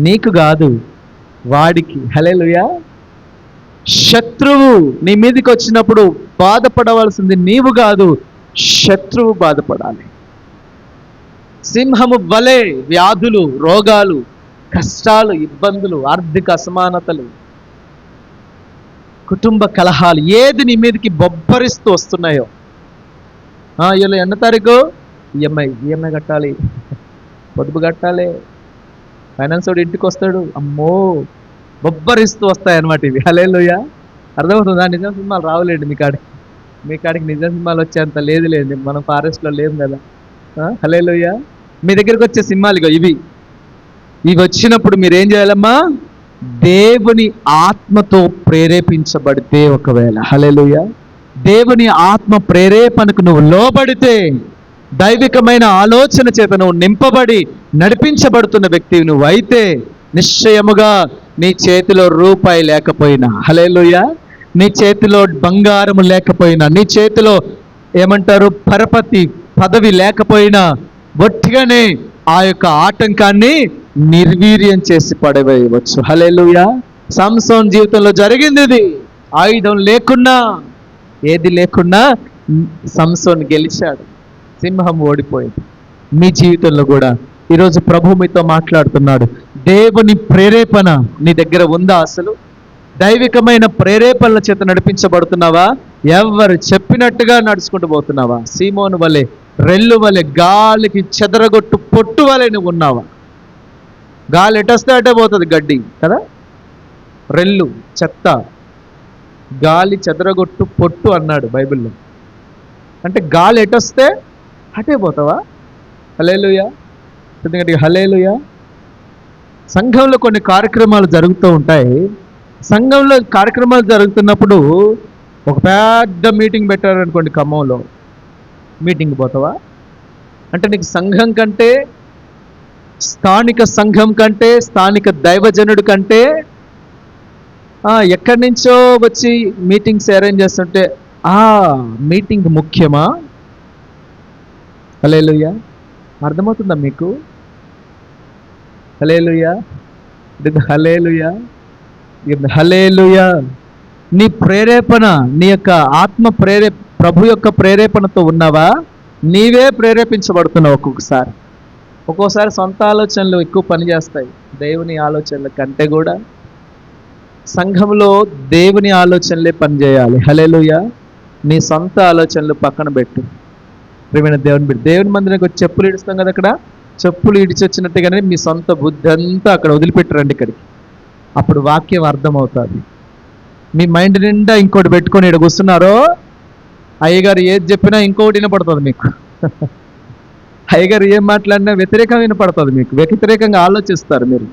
నీకు కాదు, వాడికి. హల్లెలూయా. శత్రువు నీ మీదకి వచ్చినప్పుడు బాధపడవలసింది నీవు కాదు, శత్రువు బాధపడాలి. సింహము వలె వ్యాధులు, రోగాలు, కష్టాలు, ఇబ్బందులు, ఆర్థిక అసమానతలు, కుటుంబ కలహాలు ఏది నీ మీదకి బొబ్బరిస్తూ వస్తున్నాయో, ఇలా ఎన్నో తారీఖు ఈఎంఐ కట్టాలి, పొదుపు కట్టాలి, ఫైనాన్స్ వాడు ఇంటికి వస్తాడు, అమ్మో బొబ్బరిస్తూ వస్తాయన్నమాట ఇవి. హల్లెలూయా. అర్థమవుతుందా? నిజం సినిమాలు రావులేండి మీ కాడికి నిజం సినిమాలు వచ్చేంత లేదు, మనం ఫారెస్ట్లో లేము కదా. హల్లెలూయా. మీ దగ్గరికి వచ్చే సినిమాలు ఇవి వచ్చినప్పుడు మీరేం చేయాలమ్మా? దేవుని ఆత్మతో ప్రేరేపించబడితే, ఒకవేళ హల్లెలూయా దేవుని ఆత్మ ప్రేరేపణకు నువ్వు లోబడితే, దైవికమైన ఆలోచన చేత నువ్వు నింపబడి నడిపించబడుతున్న వ్యక్తివి నువ్వు అయితే, నిశ్చయముగా నీ చేతిలో రూపాయి లేకపోయినా, హల్లెలూయా, నీ చేతిలో బంగారము లేకపోయినా, నీ చేతిలో ఏమంటారు పరపతి పదవి లేకపోయినా, ఒట్టిగానే ఆ యొక్క ఆటంకాన్ని నిర్వీర్యం చేసి పడవేయవచ్చు. హల్లెలూయా. సంసోన్ జీవితంలో జరిగింది ఇది. ఆయుధం లేకున్నా, ఏది లేకున్నా సంసోన్ గెలిచాడు, సింహం ఓడిపోయింది. మీ జీవితంలో కూడా ఈరోజు ప్రభు మీతో మాట్లాడుతున్నాడు. దేవుని ప్రేరేపణ నీ దగ్గర ఉందా? అసలు దైవికమైన ప్రేరేపణల చేత నడిపించబడుతున్నావా? ఎవరు చెప్పినట్టుగా నడుచుకుంటూ పోతున్నావా? సీమోను వలె, రెల్లు వలె, గాలికి చెదరగొట్టు పొట్టు వలె నువ్వు ఉన్నావా? గాలి ఎటొస్తే అటే పోతుంది గడ్డి కదా, రెల్లు చెత్త, గాలి చెదరగొట్టు పొట్టు అన్నాడు బైబిల్లో. అంటే గాలి ఎటొస్తే అటే పోతావా? హల్లెలూయా. ఎందుకంటే హల్లెలూయా. సంఘంలో కొన్ని కార్యక్రమాలు జరుగుతూ ఉంటాయి. సంఘంలో కార్యక్రమాలు జరుగుతున్నప్పుడు ఒక పెద్ద మీటింగ్ పెట్టారనుకోండి, ఖమ్మంలో మీటింగ్ పోతావా? అంటే నీకు సంఘం కంటే, స్థానిక సంఘం కంటే, స్థానిక దైవజనుడి కంటే ఎక్కడి నుంచో వచ్చి మీటింగ్స్ అరేంజ్ చేస్తుంటే ఆ మీటింగ్ ముఖ్యమా? హల్లెలూయా. అర్థమవుతుందా మీకు? హల్లెలూయా. హల్లెలూయా. హల్లెలూయా. నీ ప్రేరేపణ, నీ యొక్క ఆత్మ ప్రభు యొక్క ప్రేరేపణతో ఉన్నావా? నీవే ప్రేరేపించబడుతున్నావు. ఒక్కోసారి సొంత ఆలోచనలు ఎక్కువ పనిచేస్తాయి దేవుని ఆలోచనల కంటే కూడా. సంఘంలో దేవుని ఆలోచనలే పనిచేయాలి. హల్లెలూయా. నీ సొంత ఆలోచనలు పక్కన పెట్టు. ప్రియమైన దేవుని మందిరానికి వచ్చి చెప్పులు ఇడుస్తాం కదా, అక్కడ చెప్పులు ఇడిచి వచ్చినట్టుగానే మీ సొంత బుద్ధి అంతా అక్కడ వదిలిపెట్టరండి ఇక్కడికి. అప్పుడు వాక్యం అర్థమవుతుంది. మీ మైండ్ నిండా ఇంకోటి పెట్టుకొని ఇక్కడ కూర్చున్నారో, అయ్యగారు ఏది చెప్పినా ఇంకొకటి వినపడుతుంది మీకు. అయ్యగారు ఏం మాట్లాడినా వ్యతిరేకంగా వినపడుతుంది మీకు, వ్యతిరేకంగా ఆలోచిస్తారు మీరు.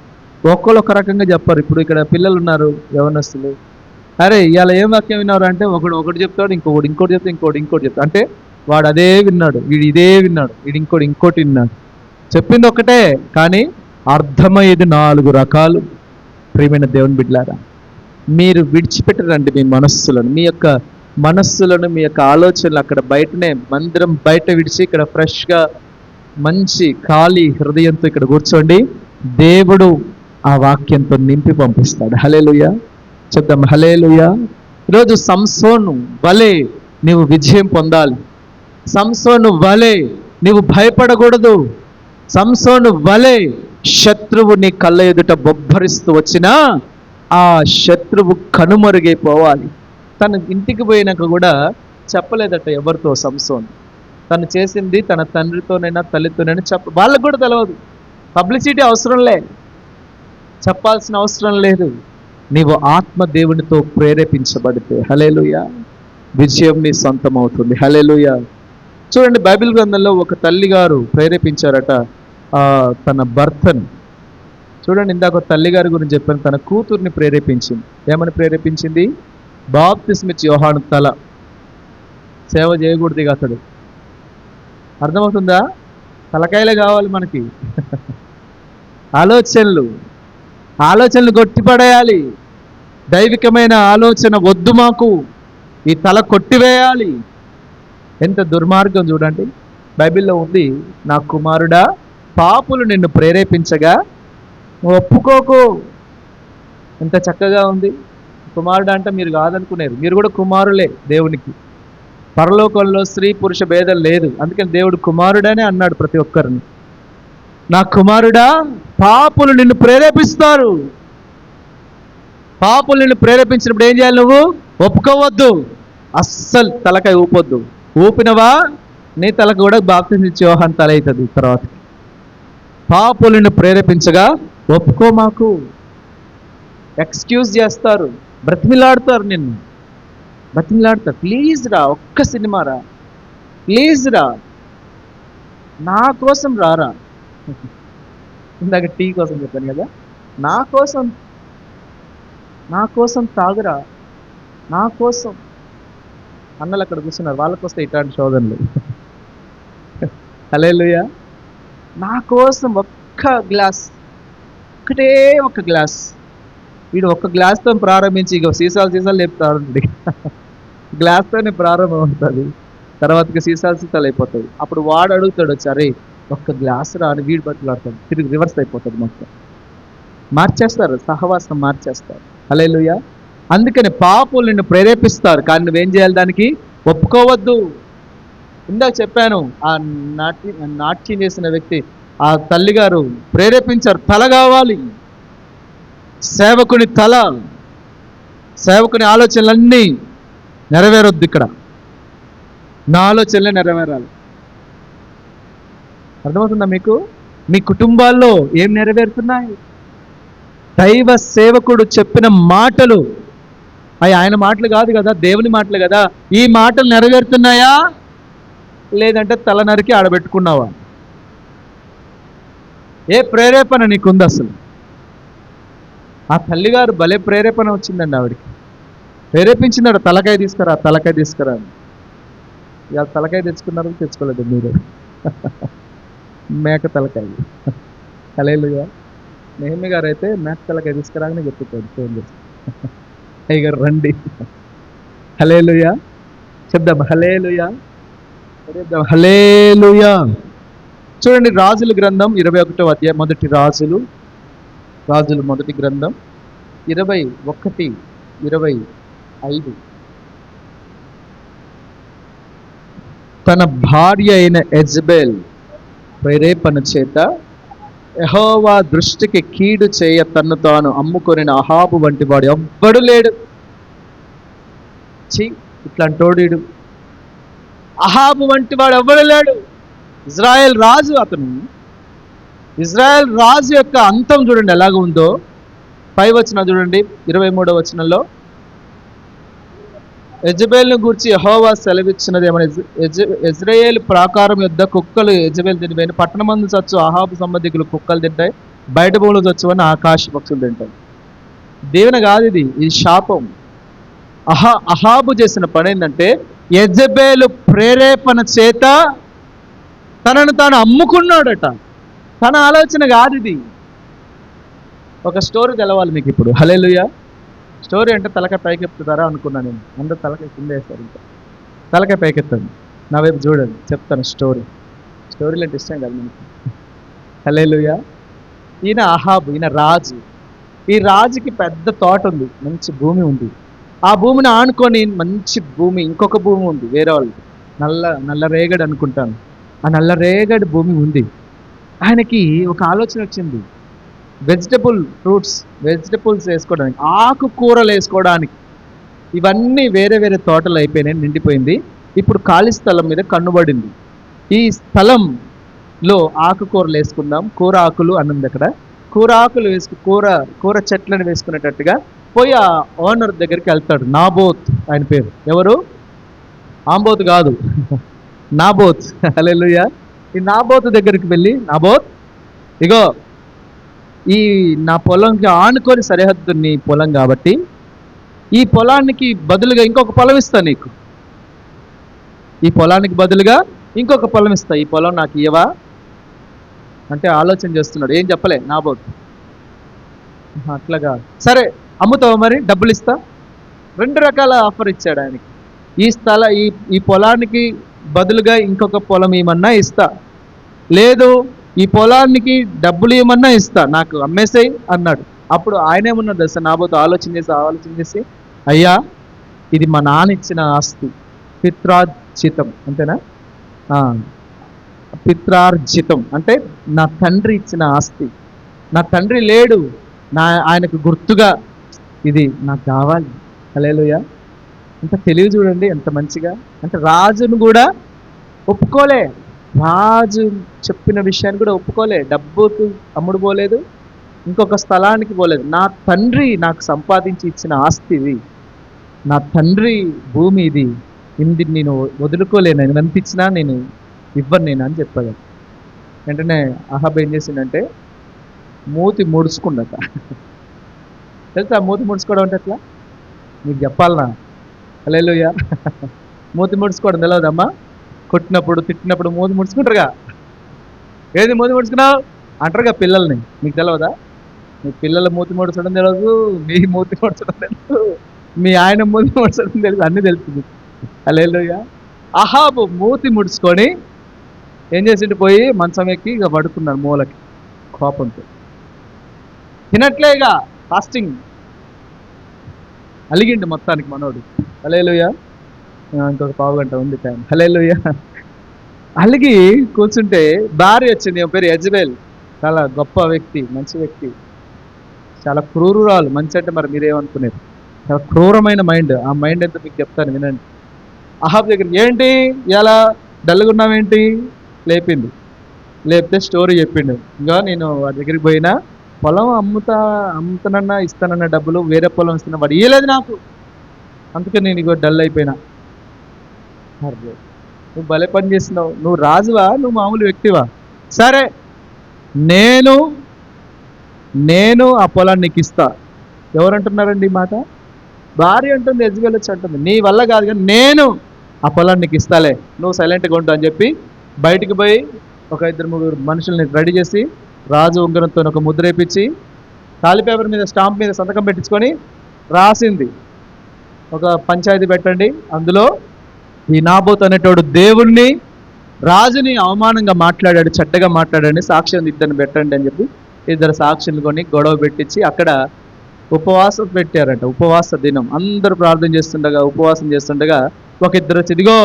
ఒక్కొక్కరు ఒక రకంగా చెప్పారు. ఇప్పుడు ఇక్కడ పిల్లలు ఉన్నారు, యవనస్తులు, అరే ఇవాళ ఏం వాక్యం విన్నారు అంటే ఒకటి చెప్తాడు, ఇంకోటి చెప్తే ఇంకోటి చెప్తాడు. అంటే వాడు అదే విన్నాడు, వీడు ఇదే విన్నాడు, వీడు ఇంకోటి విన్నాడు. చెప్పింది ఒకటే కానీ అర్థమయ్యేది 4 రకాలు. ప్రియమైన దేవుని బిడ్డలారా, మీరు విడిచిపెట్టరండి మీ మనస్సులను, మీ యొక్క మనస్సులను, మీ యొక్క ఆలోచనలు అక్కడ బయటనే, మందిరం బయట విడిచి ఇక్కడ ఫ్రెష్గా మంచి ఖాళీ హృదయంతో ఇక్కడ కూర్చోండి. దేవుడు ఆ వాక్యంతో నింపి పంపిస్తాడు. హల్లెలూయా చెప్దాం, హల్లెలూయా. ఈరోజు సంసోను వలె నీవు విజయం పొందాలి. సంసోను వలె నీవు భయపడకూడదు. సంసోను వలె శత్రువు నీ కళ్ళ ఎదుట బొబ్బరిస్తూ వచ్చినా ఆ శత్రువు కనుమరుగైపోవాలి. తన ఇంటికి పోయినాక కూడా చెప్పలేదట ఎవరితో సంసోను. తను చేసింది తన తండ్రితోనైనా తల్లితోనైనా వాళ్ళకు కూడా తెలియదు. పబ్లిసిటీ అవసరం లేదు, చెప్పాల్సిన అవసరం లేదు. నీవు ఆత్మ దేవునితో ప్రేరేపించబడితే హల్లెలూయా విజయం నీ సొంతం అవుతుంది. హల్లెలూయా. చూడండి, బైబిల్ గ్రంథంలో ఒక తల్లిగారు ప్రేరేపించారట తన భర్తను. చూడండి, ఇందాక తల్లిగారి గురించి చెప్పాను, తన కూతుర్ని ప్రేరేపించింది. ఏమని ప్రేరేపించింది? బాప్తిస్మిచ్చి యోహాను తల సేవ చేయకూడదు ఇక అతడు. అర్థమవుతుందా? తలకాయలే కావాలి మనకి. ఆలోచనలు కొట్టిపడేయాలి. దైవికమైన ఆలోచన వద్దు మాకు, ఈ తల కొట్టివేయాలి. ఎంత దుర్మార్గం చూడండి. బైబిల్లో ఉంది, నా కుమారుడా పాపులు నిన్ను ప్రేరేపించగా ఒప్పుకోకు. ఎంత చక్కగా ఉంది. కుమారుడు అంటే మీరు కాదనుకునేరు, మీరు కూడా కుమారులే దేవునికి. పరలోకంలో స్త్రీ పురుష భేదం లేదు, అందుకని దేవుడు కుమారుడనే అన్నాడు ప్రతి ఒక్కరిని. నా కుమారుడా పాపులు నిన్ను ప్రేరేపిస్తారు. పాపులు నిన్ను ప్రేరేపించినప్పుడు ఏం చేయాలి? నువ్వు ఒప్పుకోవద్దు, అస్సలు తలకాయ ఊపొద్దు. ఊపినవా నీ తలకు కూడా బాప్తిస్మిచ్చి యోహాను తల అవుతుంది. తర్వాత పాపులు నిన్ను ప్రేరేపించగా ఒప్పుకో మాకు. ఎక్స్క్యూజ్ చేస్తారు, బ్రతిమిలాడతారు, నిన్ను బ్రతిమిలాడతారు. ప్లీజ్ రా, ఒక్క సినిమా రా, ప్లీజ్ రా, నా కోసం రారా. ఇందాక టీ కోసం చెప్పాను కదా, నా కోసం తాగురా, నా కోసం. అన్నలు అక్కడ కూర్చున్నారు, వాళ్ళకి వస్తే ఇట్లాంటి శోధనలు. హల్లెలూయా. నా కోసం ఒక్క గ్లాస్, ఒకటే ఒక గ్లాస్. వీడు ఒక్క గ్లాస్తో ప్రారంభించి ఇక సీసాలు లేపుతాడు. గ్లాస్తోనే ప్రారంభం అవుతుంది, తర్వాతకి సీసాలు అయిపోతుంది. అప్పుడు వాడు అడుగుతాడు వచ్చి, అరే ఒక్క గ్లాస్ రా అని వీడు బతులాడతాడు. తిరిగి రివర్స్ అయిపోతుంది, మొత్తం మార్చేస్తారు, సహవాసం మార్చేస్తారు. హల్లెలూయా. అందుకని పాపులు నిన్ను ప్రేరేపిస్తారు, కానీ నువ్వేం చేయాలి? దానికి ఒప్పుకోవద్దు. ఇందాక చెప్పాను, ఆ నాట్యం చేసిన వ్యక్తి, ఆ తల్లిగారు ప్రేరేపించారు, తల కావాలి. సేవకుని తల, సేవకుని ఆలోచనలన్నీ నెరవేరొద్దు. ఇక్కడ నా ఆలోచనలే నెరవేరాలి. అర్థమవుతుందా మీకు? మీ కుటుంబాల్లో ఏం నెరవేరుతున్నాయి? దైవ సేవకుడు చెప్పిన మాటలు, ఆయన మాటలు కాదు కదా, దేవుని మాటలు కదా. ఈ మాటలు నెరవేరుతున్నాయా లేదంటే తల నరికి ఆడబెట్టుకున్నావా? ఏ ప్రేరేపణ నీకుంది అసలు? ఆ తల్లిగారు భలే ప్రేరేపణ వచ్చిందండి ఆవిడికి. ప్రేరేపించినాడు, తలకాయ తీసుకురా అని. ఇక తలకాయ తెచ్చుకోలేదు మీరు. మేక తలకాయ. హల్లెలూయా. నెహెమ్యా గారు అయితే మేక తలకాయ తీసుకురాగానే చెప్పుకోండి, ఫోన్ చేసి, అయ్యగారు రండి. హల్లెలూయా చెప్దాం, హల్లెలూయా చెప్దాం, హల్లెలూయా. చూడండి, రాజుల గ్రంథం 21వ అధ్యాయం, మొదటి రాజులు మొదటి గ్రంథం 21:25. తన భార్య అయిన యెజబెల్ ప్రేరేపణ చేత యెహోవా దృష్టికి కీడు చేయ తన్ను తాను అమ్ముకొనిన అహాబు వంటి వాడు ఎవ్వడు లేడు. ఇట్లాంటోడు అహాబు వంటి వాడు ఎవ్వడు లేడు. ఇజ్రాయెల్ రాజు అతను. ఇజ్రాయెల్ రాజు యొక్క అంతం చూడండి ఎలాగ ఉందో. 5వ వచనం చూడండి, 23వ వచనంలో యెజబెల్ను గూర్చి యెహోవా సెలవిచ్చినది ఏమని, ఇజ్రాయేలు ప్రాకారం యొద్ద కుక్కలు యెజబెల్ తినిపోయిన, పట్టణమందు చచ్చు అహాబు సంబంధికులు కుక్కలు తింటాయి, బయట భూములు చచ్చు అని ఆకాశ పక్షులు తింటాయి. దేవుని కాదు ఇది శాపం. అహాబు చేసిన పని ఏంటంటే యెజబెలు ప్రేరేపణ చేత తనను తాను అమ్ముకున్నాడట. తన ఆలోచన కాదు ఇది. ఒక స్టోరీ తెలవాలి మీకు ఇప్పుడు. హల్లెలూయా. స్టోరీ అంటే తలకాయ పైకెత్తుతారా అనుకున్నాను నేను. అందరూ తలకాయ కింద వేస్తారు. ఇంకా తలకాయ పైకెత్తండి, నా వైపు చూడండి, చెప్తాను స్టోరీ. స్టోరీలు అంటే ఇష్టం కాదు మనకి. హల్లెలూయా. ఈయన అహాబు, ఈయన రాజు. ఈ రాజుకి పెద్ద తోట ఉంది, మంచి భూమి ఉంది. ఆ భూమిని ఆనుకొని మంచి భూమి ఇంకొక భూమి ఉంది వేరే వాళ్ళు, నల్ల రేగడి అనుకుంటాను. ఆ నల్ల రేగడి భూమి ఉంది. ఆయనకి ఒక ఆలోచన వచ్చింది, వెజిటబుల్స్ వేసుకోవడానికి, ఆకుకూరలు వేసుకోవడానికి. ఇవన్నీ వేరే వేరే తోటలు అయిపోయినాయి, నిండిపోయింది. ఇప్పుడు ఖాళీ స్థలం మీద కన్నుబడింది. ఈ స్థలంలో ఆకుకూరలు వేసుకుందాం, కూర ఆకులు అన్నది అక్కడ. కూర ఆకులు కూర చెట్లను వేసుకునేటట్టుగా పోయి ఆ ఓనర్ దగ్గరికి వెళ్తాడు. నాబోత్ ఆయన పేరు. ఎవరు? ఆంబోత్ కాదు, నాబోత్. హల్లెలూయా. ఈ నాబోత్ దగ్గరికి వెళ్ళి, నాబోత్, ఇగో ఈ నా పొలంకి ఆనుకొని సరిహద్దు నీ పొలం కాబట్టి ఈ పొలానికి బదులుగా ఇంకొక పొలం ఇస్తా నీకు. ఈ పొలానికి బదులుగా ఇంకొక పొలం ఇస్తా, ఈ పొలం నాకు ఇవ్వవా అంటే ఆలోచన చేస్తున్నాడు. ఏం చెప్పలే నాబోత్. అట్లాగా, సరే అమ్ముతావు మరి, డబ్బులు ఇస్తా. 2 రకాల ఆఫర్ ఇచ్చాడు ఆయనకి. ఈ పొలానికి బదులుగా ఇంకొక పొలం ఏమన్నా ఇస్తా, లేదు ఈ పొలానికి డబ్బులు ఏమన్నా ఇస్తా, నాకు అమ్మేసేయి అన్నాడు. అప్పుడు ఆయన ఏమన్నాడు తెలుసా, నాబోతు ఆలోచన చేసి అయ్యా ఇది మా నాన్న ఇచ్చిన ఆస్తి, పిత్రార్జితం. అంతేనా? పిత్రార్జితం అంటే నా తండ్రి ఇచ్చిన ఆస్తి. నా తండ్రి లేడు, ఆయనకు గుర్తుగా ఇది నాకు కావాలి. హల్లెలూయా. అంత తెలివి చూడండి ఎంత మంచిగా. అంటే రాజును కూడా ఒప్పుకోలే, రాజు చెప్పిన విషయాన్ని కూడా ఒప్పుకోలే. డబ్బుకు అమ్ముడు పోలేదు, ఇంకొక స్థలానికి పోలేదు. నా తండ్రి నాకు సంపాదించి ఇచ్చిన ఆస్తి ఇది, నా తండ్రి భూమి ఇది, ఇంది నేను వదులుకోలేను, నేను అనిపించినా నేను ఇవ్వను నేను అని చెప్పాడు. వెంటనే అహాబ్ ఏం చేసిందంటే మూతి ముడుచుకుందట. తెలుసా మూతి ముడుచుకోవడం అంటే ఎట్లా? మీకు చెప్పాలనా? హల్లెలూయా. మూతి ముడుచుకోవడం తెలియదమ్మా? కొట్టినప్పుడు తిట్టినప్పుడు మూతి ముడుచుకుంటారుగా. ఏది మూతి ముడుచుకున్నావు అంటారుగా పిల్లల్ని, మీకు తెలియదా? మీ పిల్లల మూతి ముడచడం తెలియదు, మీ మూతి ముడచడం తెలుసు, మీ ఆయన మూతి ముడచడం తెలుసు, అన్నీ తెలుస్తుంది. హల్లెలూయా. అహాబు మూతి ముడుచుకొని ఏం చేసిండు, పోయి మంచం ఎక్కి ఇక పడుకున్నాడు మూలకి కోపంతో. తినట్లేగా, ఫాస్టింగ్. అలిగిండు మొత్తానికి మనోడు. హల్లెలూయా. ఇంకొక పావుగంట ఉంది టైం. హల్లెలూయా. అలిగి కూర్చుంటే భార్య వచ్చింది, పేరు యెజబెల్. చాలా గొప్ప వ్యక్తి, మంచి వ్యక్తి, చాలా క్రూరురాలు. మంచి అంటే మరి మీరేమనుకునేది, చాలా క్రూరమైన మైండ్. ఆ మైండ్ ఎంత మీకు చెప్తాను వినండి. అహాబ్ దగ్గర ఏంటి ఇలా డల్గా ఉన్నావేంటి, లేపింది. లేపితే స్టోరీ చెప్పిండు. ఇంకా నేను వాడి దగ్గరికి పోయినా, పొలం అమ్ముతానన్నా ఇస్తానన్న డబ్బులు వేరే పొలం ఇస్తున్నా, వాడు ఇయ్యలేదు నాకు, అందుకే నేను ఇగో డల్ అయిపోయినా. నువ్వు భలే పని చేసినావు, నువ్వు రాజువా, నువ్వు మామూలు వ్యక్తివా? సరే నేను ఆ పొలాన్ని నీకు ఇస్తా. ఎవరంటున్నారండి ఈ మాట? భార్య అంటుంది, యెజబెల్ వచ్చి అంటుంది, నీ వల్ల కాదు కానీ నేను ఆ పొలాన్ని నీకు ఇస్తాలే, నువ్వు సైలెంట్గా ఉంటా అని చెప్పి బయటికి పోయి ఒక 2-3 మనుషుల్ని రెడీ చేసి రాజు ఉంగరంతో ఒక ముద్ర వేయించి ఖాళీ పేపర్ మీద స్టాంప్ మీద సంతకం పెట్టించుకొని రాసింది, ఒక పంచాయతీ పెట్టండి, అందులో ఈ నాబోతు అనేటోడు దేవుణ్ణి రాజుని అవమానంగా మాట్లాడాడు, చెడ్డగా మాట్లాడాడని సాక్ష్యం ఇద్దరిని పెట్టండి అని చెప్పి 2 సాక్షులు కొని గొడవ పెట్టించి అక్కడ ఉపవాసం పెట్టారంట. ఉపవాస దినం. అందరూ ప్రార్థన చేస్తుండగా, ఉపవాసం చేస్తుండగా ఒక 2 ఇదిగో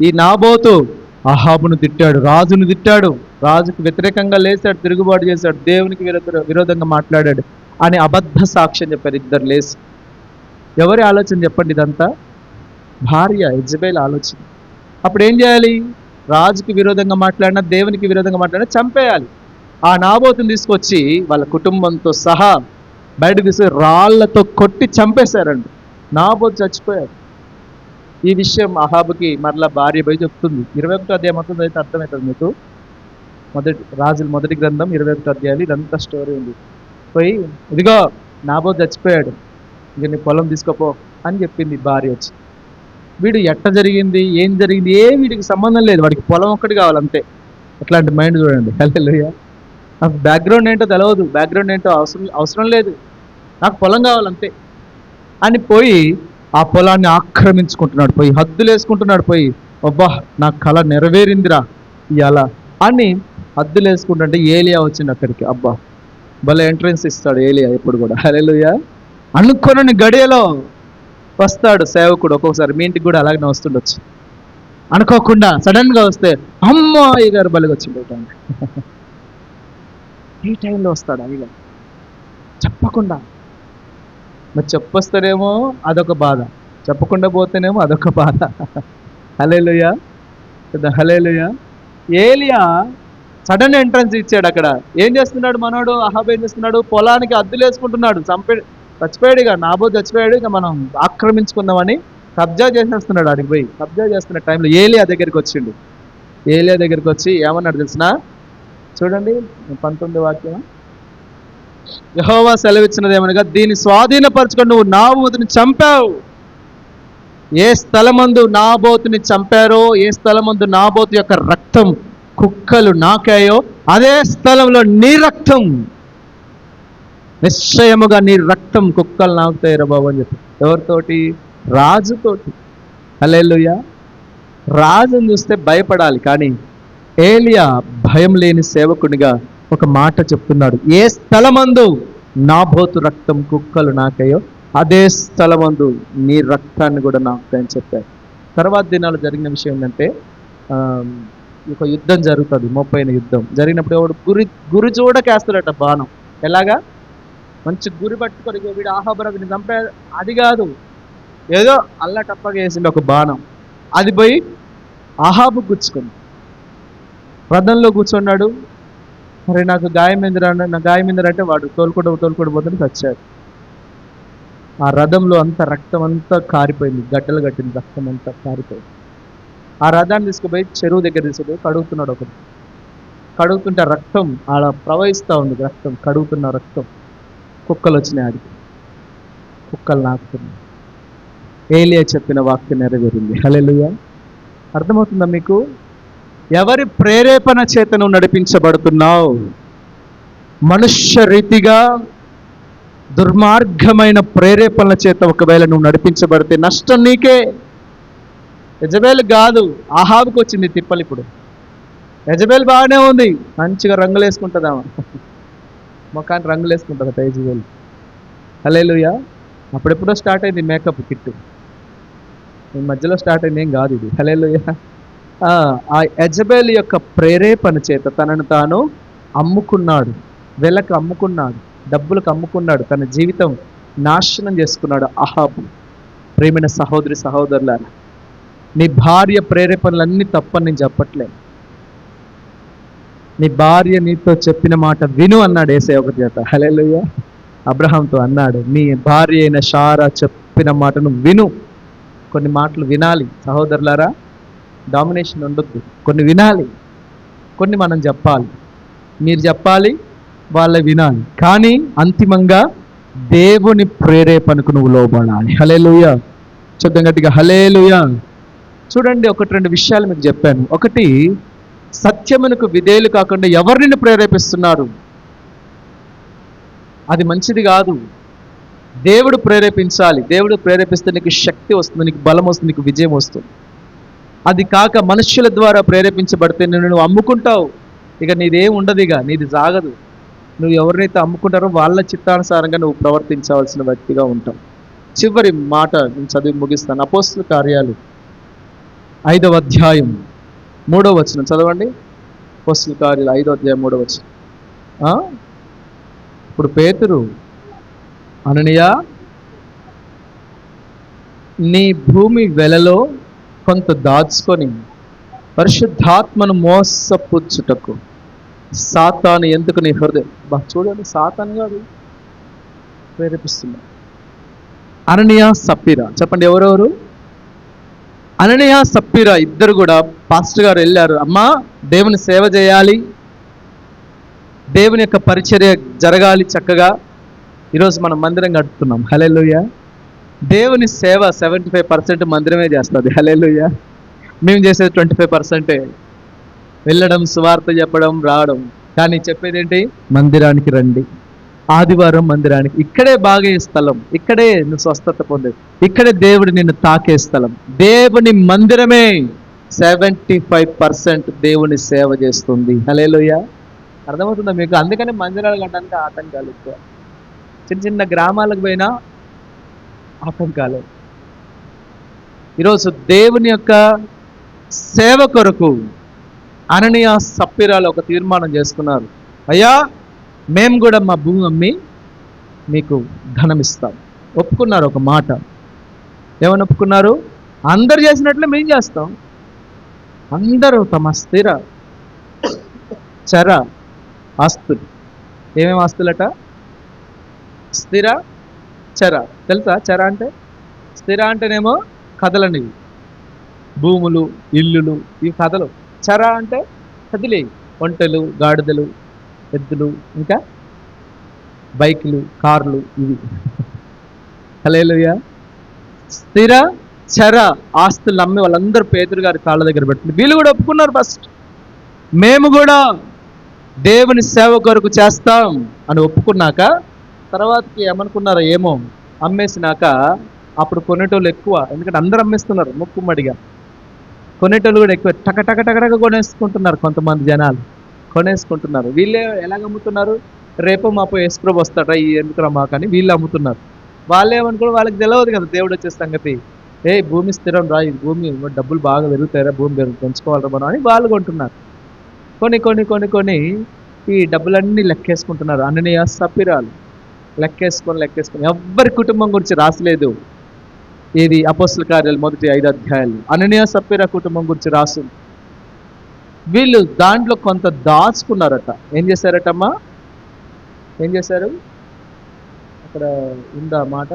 ఈ నాబోతు అహాబును తిట్టాడు, రాజును తిట్టాడు, రాజుకు వ్యతిరేకంగా లేచాడు, తిరుగుబాటు చేశాడు, దేవునికి విరోధంగా మాట్లాడాడు అని అబద్ధ సాక్ష్యం చెప్పారు 2 లేచి. ఎవరి ఆలోచన చెప్పండి ఇదంతా? భార్య యెజబెల్ ఆలోచన. అప్పుడు ఏం చేయాలి? రాజుకి విరోధంగా మాట్లాడినా, దేవునికి విరోధంగా మాట్లాడినా చంపేయాలి. ఆ నాబోతుని తీసుకొచ్చి వాళ్ళ కుటుంబంతో సహా బయటకు తీసి రాళ్లతో కొట్టి చంపేశారండి. నాబోతు చచ్చిపోయాడు. ఈ విషయం అహాబుకి మరలా భార్య పోయి చెప్తుంది. 21వ అధ్యాయం మొత్తం అయితే అర్థమవుతుంది మీకు. రాజుల మొదటి గ్రంథం 21వ అధ్యాయాలు ఇదంతా స్టోరీ ఉంది. పోయి ఇదిగో నాబోతు చచ్చిపోయాడు, ఇక నీ పొలం తీసుకోపో అని చెప్పింది భార్య వచ్చి. వీడు ఎట్ట జరిగింది, ఏం జరిగింది, ఏ వీడికి సంబంధం లేదు, వాడికి పొలం ఒక్కటి కావాలంతే. అట్లాంటి మైండ్ చూడండి. హల్లెలూయా. నాకు బ్యాక్గ్రౌండ్ ఏంటో తెలియదు, బ్యాక్గ్రౌండ్ ఏంటో అవసరం లేదు, నాకు పొలం కావాలంతే అని పోయి ఆ పొలాన్ని ఆక్రమించుకుంటున్నాడు, పోయి హద్దులు వేసుకుంటున్నాడు. పోయి అబ్బా నా కళ నెరవేరిందిరా ఇవాళ అని హద్దులు వేసుకుంటుంటే ఏలియా వచ్చింది అక్కడికి. అబ్బా భలే ఎంట్రన్స్ ఇస్తాడు ఏలియా ఎప్పుడు కూడా. హల్లెలూయా. అనుకోని గడియలో వస్తాడు సేవకుడు. ఒక్కొక్కసారి మీ ఇంటికి కూడా అలాగనే వస్తుండొచ్చు. అనుకోకుండా సడన్గా వస్తే అమ్మా అయ్యగారు బలిగా వచ్చిండు. ఈ టైంలో వస్తాడు అయ్యగారు చెప్పకుండా. మరి చెప్పొస్తేనేమో అదొక బాధ, చెప్పకుండా పోతేనేమో అదొక బాధ. హల్లెలూయా, హల్లెలూయా. ఏలియా సడన్ ఎంట్రన్స్ ఇచ్చాడు. అక్కడ ఏం చేస్తున్నాడు మనోడు? అహాబ్ ఏం చేస్తున్నాడు? పొలానికి అద్దులు వేసుకుంటున్నాడు. చచ్చిపోయాడు, ఇక నాబోతు చచ్చిపోయాడు, ఇక మనం ఆక్రమించుకుందామని కబ్జా చేసేస్తున్నాడు. ఆడికి పోయి కబ్జా చేస్తున్న టైంలో ఏలియా దగ్గరికి వచ్చిండు. ఏలియా దగ్గరికి వచ్చి ఏమన్నాడు తెలిసిన? చూడండి 19వ వాక్యం. యెహోవా సెలవిచ్చినది ఏమనగా, దీన్ని స్వాధీనపరచుకొని నువ్వు నాబోతుని చంపావు. ఏ స్థలమందు నాబోతుని చంపారో, ఏ స్థలమందు నాబోతు యొక్క రక్తం కుక్కలు నాకాయో, అదే స్థలంలో నీ రక్తం, నిశ్చయముగా నీ రక్తం కుక్కలు నాకుతాయిరా బాబు అని చెప్పి. ఎవరితోటి? రాజుతోటి. హల్లెలూయా. రాజుని చూస్తే భయపడాలి, కానీ ఏలియా భయం లేని సేవకునిగా ఒక మాట చెప్తున్నాడు. ఏ స్థలమందు నాబోతు రక్తం కుక్కలు నాకాయో, అదే స్థలమందు నీ రక్తాన్ని కూడా నాకుతాయని చెప్పారు. తర్వాత దినాలు జరిగిన విషయం ఏంటంటే, ఒక యుద్ధం జరుగుతుంది, మోపైన యుద్ధం జరిగినప్పుడు ఎవడు గురి చూడకేస్తాడట బాణం. ఎలాగా? మంచి గురి పట్టుకొని వీడు ఆహాబుని చంపే, అది కాదు, ఏదో అల్లా టప్పగా వేసింది ఒక బాణం. అది పోయి అహాబు గుచ్చుకుంది. రథంలో కూర్చున్నాడు. మరి నాకు గాయమైందిరా, నా గాయమైందిరంటే వాడు తోలుకుంటూ పోతే చచ్చాడు. ఆ రథంలో అంత రక్తం అంతా కారిపోయింది, గడ్డలు కట్టింది, రక్తం అంతా కారిపోయింది. ఆ రథాన్ని తీసుకుపోయి చెరువు దగ్గర తీసుకుపోయి కడుగుతున్నాడు. ఒకటి కడుగుతుంటే రక్తం అలా ప్రవహిస్తూ ఉంది. రక్తం కడుగుతున్న రక్తం. కుక్కలు వచ్చినాయి, ఆడికి కుక్కలు నాకుతున్నాయి. ఏలియా చెప్పిన వాక్యం నెరవేరింది. హల్లెలూయా. అర్థమవుతుందా మీకు? ఎవరి ప్రేరేపణ చేత నువ్వు నడిపించబడుతున్నావు? మనుష్య రీతిగా దుర్మార్గమైన ప్రేరేపణల చేత ఒకవేళ నువ్వు నడిపించబడితే నష్టం నీకే. యెజబెల్ కాదు, అహాబుకి వచ్చింది తిప్పలు. ఇప్పుడు యెజబెల్ బాగానే ఉంది, మంచిగా రంగులు వేసుకుంటుందామా, ముఖాన్ని రంగులు వేసుకుంటుందట యెజబెల్. హల్లెలూయా. అప్పుడెప్పుడో స్టార్ట్ అయింది మేకప్ కిట్, ఈ మధ్యలో స్టార్ట్ అయింది ఏం కాదు ఇది. హల్లెలూయా. ఆ యెజబెల్ యొక్క ప్రేరేపణ చేత తనను తాను అమ్ముకున్నాడు, వెలకు అమ్ముకున్నాడు, డబ్బులకు అమ్ముకున్నాడు, తన జీవితం నాశనం చేసుకున్నాడు అహాబు. ప్రేమైన సహోదరి సహోదరులారా, నీ భార్య ప్రేరేపణలన్నీ తప్పని నేను చెప్పట్లేదు. నీ భార్య నీతో చెప్పిన మాట విను అన్నాడు యేసయ్య ఒక చేత. హల్లెలూయా. అబ్రహాంతో అన్నాడు, నీ భార్య అయిన శారా చెప్పిన మాటను విను. కొన్ని మాటలు వినాలి సహోదరులారా, డామినేషన్ ఉండొద్దు. కొన్ని వినాలి, కొన్ని మనం చెప్పాలి. మీరు చెప్పాలి, వాళ్ళ వినాలి, కానీ అంతిమంగా దేవుని ప్రేరేపణకు నువ్వు లోబడాలి. హల్లెలూయా. చూద్దాం గట్టిగా హల్లెలూయా. చూడండి, ఒకటి రెండు విషయాలు మీకు చెప్పాను. ఒకటి, సత్యమునకు విధేయులు కాకుండా ఎవరిని ప్రేరేపిస్తున్నారు? అది మంచిది కాదు. దేవుడు ప్రేరేపించాలి. దేవుడు ప్రేరేపిస్తే నీకు శక్తి వస్తుంది, నీకు బలం వస్తుంది, నీకు విజయం వస్తుంది. అది కాక మనుష్యుల ద్వారా ప్రేరేపించబడితే నువ్వు అమ్ముకుంటావు, ఇక నీదేం ఉండదు, ఇక నీది సాగదు. నువ్వు ఎవరినైతే అమ్ముకుంటారో వాళ్ళ చిత్తానుసారంగా నువ్వు ప్రవర్తించవలసిన వ్యక్తిగా ఉంటావు. చివరి మాట నేను చదివి ముగిస్తాను. అపోస్తలుల కార్యాలు 5వ అధ్యాయం 3వ వచనం చదవండి. అపోస్తలుల కార్యాలు 5వ అధ్యాయం 3వ వచనం. ఇప్పుడు పేతురు, అననీయ నీ భూమి వెలలో కొంత దాచుకొని పరిశుద్ధాత్మను మోసపుచ్చుటకు సాతాను ఎందుకు నీ హృదయం చూడండి, సాతాను గారు ప్రేరేపిస్తున్నారు. అననీయ సప్పీరా, చెప్పండి ఎవరెవరు? అననీయ సప్పీరా ఇద్దరు కూడా పాస్టర్ గారు వెళ్ళారు. అమ్మా, దేవుని సేవ చేయాలి, దేవుని యొక్క పరిచర్య జరగాలి చక్కగా. ఈరోజు మనం మందిరం కడుతున్నాం. హల్లెలూయా. దేవుని సేవ 75% మందిరమే చేస్తుంది. హల్లెలూయా. మేము చేసేది 25%. వెళ్ళడం, సువార్త చెప్పడం, రావడం. కానీ చెప్పేది ఏంటి? మందిరానికి రండి, ఆదివారం మందిరానికి. ఇక్కడే బాగే స్థలం, ఇక్కడే నువ్వు స్వస్థత పొందేది, ఇక్కడే దేవుడు నిన్ను తాకే స్థలం. దేవుని మందిరమే 75% దేవుని సేవ చేస్తుంది. హల్లెలూయా. అర్థమవుతుందా మీకు? అందుకని మందిరాలు కట్టడానికి ఆటంకాలు ఎక్కువ. చిన్న చిన్న గ్రామాలకు పోయినా ఆటంకాలే. ఈరోజు దేవుని యొక్క సేవ కొరకు అననీయ సప్పీరాలు ఒక తీర్మానం చేసుకున్నారు. అయ్యా, మేము కూడా మా భూమి అమ్మి మీకు ధనమిస్తాం. ఒప్పుకున్నారు ఒక మాట. ఏమని ఒప్పుకున్నారు? అందరు చేసినట్లే మేము చేస్తాం. అందరూ తమ స్థిర చర ఆస్తులు, ఏమేమి ఆస్తులట? స్థిర చర. తెలుసా చర అంటే? స్థిర అంటేనేమో కదలనివి, భూములు, ఇల్లులు, ఇవి కథలు. చర అంటే కదిలే, ఒంటెలు, గాడిదలు, ఎద్దులు, ఇంకా బైకులు, కార్లు, ఇవి. హల్లెలూయా. స్థిర చర ఆస్తులు నమ్మి వాళ్ళందరూ పేతురు గారి కాళ్ళ దగ్గర పెట్టింది. వీళ్ళు కూడా ఒప్పుకున్నారు. ఫస్ట్ మేము కూడా దేవుని సేవ కొరకు చేస్తాం అని ఒప్పుకున్నాక తర్వాతకి ఏమనుకున్నారో ఏమో, అమ్మేసినాక అప్పుడు కొనేటోళ్ళు ఎక్కువ. ఎందుకంటే అందరూ అమ్మేస్తున్నారు ముక్కుమ్మడిగా. కొనేటోళ్ళు కూడా ఎక్కువ, టక కొనేసుకుంటున్నారు. కొంతమంది జనాలు కొనేసుకుంటున్నారు. వీళ్ళే ఎలాగ అమ్ముతున్నారు? రేపు మాపు యేసుప్రభు వస్తాడా, ఈ ఎందుకు రమ్మా కానీ వీళ్ళు అమ్ముతున్నారు. వాళ్ళు ఏమనుకో, వాళ్ళకి తెలియదు కదా దేవుడు వచ్చే సంగతి. భూమి స్థిరం రా, ఈ భూమి డబ్బులు బాగా పెరుగుతారా, భూమి పెంచుకోవాలరా మనం అని వాళ్ళు కొంటున్నారు. కొన్ని ఈ డబ్బులన్నీ లెక్కేసుకుంటున్నారు. అననీయ సప్పీరాలు లెక్కేసుకొని ఎవ్వరి కుటుంబం గురించి రాసలేదు. ఇది అపోస్తల కార్యాలు మొదటి 5 అధ్యాయాలు అననీయ సప్పీరా కుటుంబం గురించి రాసింది. వీళ్ళు దాంట్లో కొంత దాచుకున్నారట. ఏం చేశారటమ్మా? ఏం చేశారు? అక్కడ ఉందా మాట?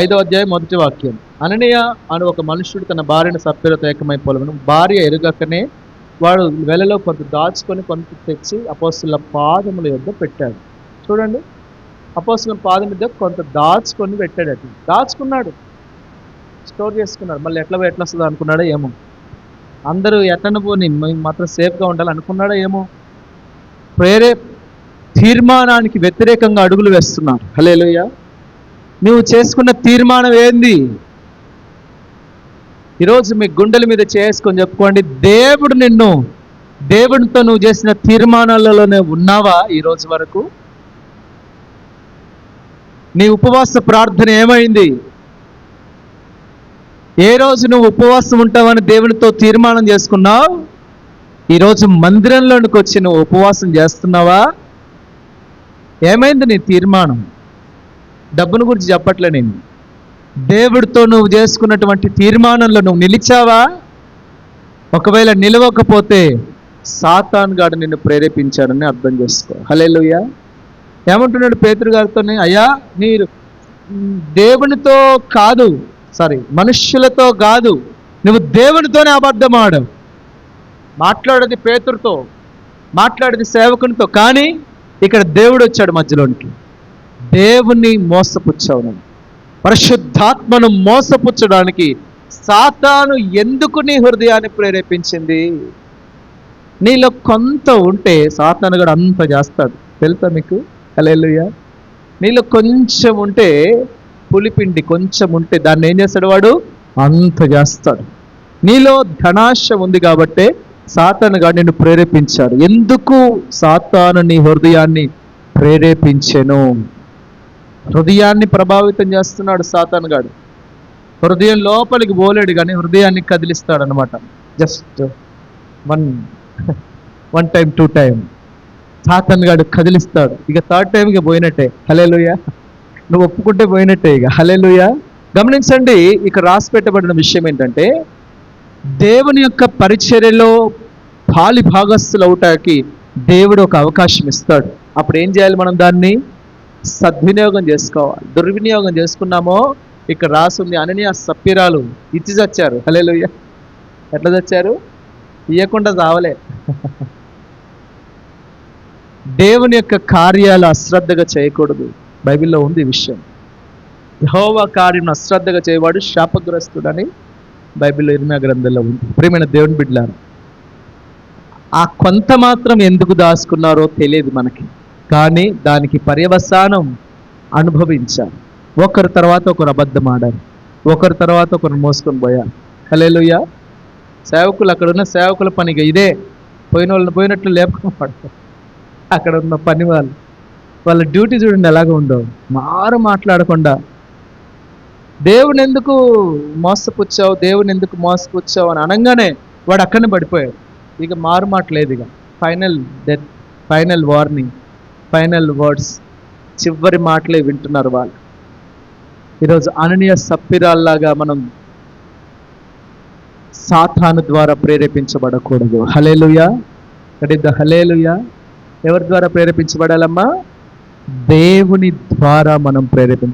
5వ అధ్యాయం మొదటి వాక్యం. అననీయ అని ఒక మనుష్యుడు తన భార్యను సప్పీరతో ఏకమైపోవలను, భార్య ఎరుగకనే వాడు వెలలో కొంత దాచుకొని కొంత తెచ్చి అపోస్తలుల పాదముల యొద్ద పెట్టాడు. చూడండి, అపోస్తలుల పాదం మీద కొంత దాచుకొని పెట్టాడు. దాచుకున్నాడు, స్టోర్ చేసుకున్నాడు. మళ్ళీ ఎట్లా వస్తుందో అనుకున్నాడో ఏమో. అందరూ ఎట్లన పోని మాత్రం సేఫ్గా ఉండాలి అనుకున్నాడో ఏమో. తీర్మానానికి వ్యతిరేకంగా అడుగులు వేస్తున్నారు. హల్లెలూయా. నువ్వు చేసుకున్న తీర్మానం ఏంది? ఈరోజు మీ గుండెల మీద చేసుకొని చెప్పుకోండి, దేవుడితో నువ్వు చేసిన తీర్మానాలలోనే ఉన్నావా ఈరోజు వరకు? నీ ఉపవాస ప్రార్థన ఏమైంది? ఏ రోజు నువ్వు ఉపవాసం ఉంటావని దేవునితో తీర్మానం చేసుకున్నావు? ఈరోజు మందిరంలోనికి వచ్చి నువ్వు ఉపవాసం చేస్తున్నావా? ఏమైంది నీ తీర్మానం? డబ్బును గురించి చెప్పట్లే నేను. దేవుడితో నువ్వు చేసుకున్నటువంటి తీర్మానంలో నువ్వు నిలిచావా? ఒకవేళ నిలవకపోతే సాతాను గాడు నిన్ను ప్రేరేపించాడని అర్థం చేసుకో. హల్లెలూయా. ఏమంటున్నాడు పేతురు గారితోనే? అయ్యా, మీరు దేవునితో కాదు, మనుష్యులతో కాదు, నువ్వు దేవునితోనే అబద్ధం ఆడవు. మాట్లాడేది పేతురుతో, మాట్లాడేది సేవకునితో, కానీ ఇక్కడ దేవుడు వచ్చాడు మధ్యలోనికి. దేవుని మోసపుచ్చావు. నువ్వు పరిశుద్ధాత్మను మోసపుచ్చడానికి సాతాను ఎందుకు నీ హృదయాన్ని ప్రేరేపించింది? నీలో కొంత ఉంటే సాతాను కూడా అంత చేస్తాడు, తెలుసా మీకు? హల్లెలూయా. నీలో కొంచెం ఉంటే, పులిపిండి కొంచెం ఉంటే దాన్ని ఏం చేస్తాడు వాడు? అంత చేస్తాడు. నీలో ధనాశ ఉంది కాబట్టే సాతాను గాడు నిన్ను ప్రేరేపించాడు. ఎందుకు సాతాను నీ హృదయాన్ని ప్రేరేపించెను? హృదయాన్ని ప్రభావితం చేస్తున్నాడు సాతాను గాడు. హృదయం లోపలికి పోలేడు కానీ హృదయాన్ని కదిలిస్తాడు అనమాట. జస్ట్ వన్ టైం 2 టైం సాతాను గాడు కదిలిస్తాడు. ఇక 3rd టైంకి పోయినట్టే. హల్లెలూయా. నువ్వు ఒప్పుకుంటే పోయినట్టే ఇక. హల్లెలూయా. గమనించండి, ఇక రాసి పెట్టబడిన విషయం ఏంటంటే, దేవుని యొక్క పరిచర్యలో పాలి భాగస్థులు అవటానికి దేవుడు ఒక అవకాశం ఇస్తాడు. అప్పుడు ఏం చేయాలి? మనం దాన్ని సద్వినియోగం చేసుకోవాలి. దుర్వినియోగం చేసుకున్నామో ఇక్కడ రాసుంది, అననీయ సప్పీరాలు ఇచ్చి చచ్చారు. హల్లెలూయా. ఎట్లా చచ్చారు? ఇయ్యకుండా చావలే. దేవుని యొక్క కార్యాలు అశ్రద్ధగా చేయకూడదు. బైబిల్లో ఉంది ఈ విషయం. యెహోవా కార్యం అశ్రద్ధగా చేయవాడు శాపగ్రస్తుడని బైబిల్లో ఇర్మియా గ్రంథంలో ఉంది. ప్రియమైన దేవుని బిడ్డలారా, ఆ కొంత మాత్రం ఎందుకు దాచుకున్నారో తెలియదు మనకి, కానీ దానికి పర్యవసానం అనుభవించారు. ఒకరి తర్వాత ఒకరు అబద్ధం ఆడారు, ఒకరి తర్వాత ఒకరు మోసుకొని పోయారు. హల్లెలూయా. సేవకులు, అక్కడ ఉన్న సేవకుల పనిగా ఇదే. పోయిన వాళ్ళని పోయినట్లు లేపుకొని పడతారు. అక్కడ ఉన్న పని వాళ్ళ డ్యూటీ చూడండి ఎలాగ ఉండో. మాట్లాడకుండా దేవుని ఎందుకు మోసపుచ్చావు, దేవుని ఎందుకు మోసపుచ్చావు అని అనగానే వాడు అక్కడనే పడిపోయాడు. ఇక మాటలేదు. ఇక final death, final warning, final words, చివరి మాటలే వింటున్నారు వాళ్ళు. ఈరోజు అననీయ సప్పీరాల్లాగా మనం సాతాను ద్వారా ప్రేరేపించబడకూడదు. హల్లెలూయా. హల్లెలూయా. ఎవరి ద్వారా ప్రేరేపించబడాలమ్మా? దేవుని ద్వారా మనం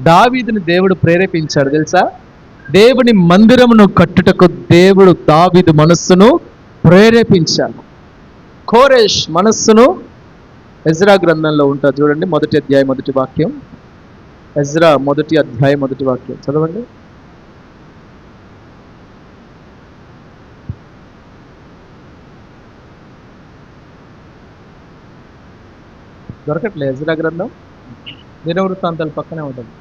దావీదుని దేవుడు ప్రేరేపించాడు తెలుసా? దేవుని మందిరమును కట్టుటకు దేవుడు దావీదు మనస్సును ప్రేరేపించాడు. కోరేష్ మనస్సును ఎజ్రా గ్రంథంలో ఉంటుంది చూడండి, 1వ అధ్యాయం 1వ వాక్యం. ఎజ్రా 1వ అధ్యాయం 1వ వాక్యం చదవండి. దొరకట్లేదు ఎజ్రా గ్రంథం, దినవృత్తాంతాల పక్కనే ఉంటుంది.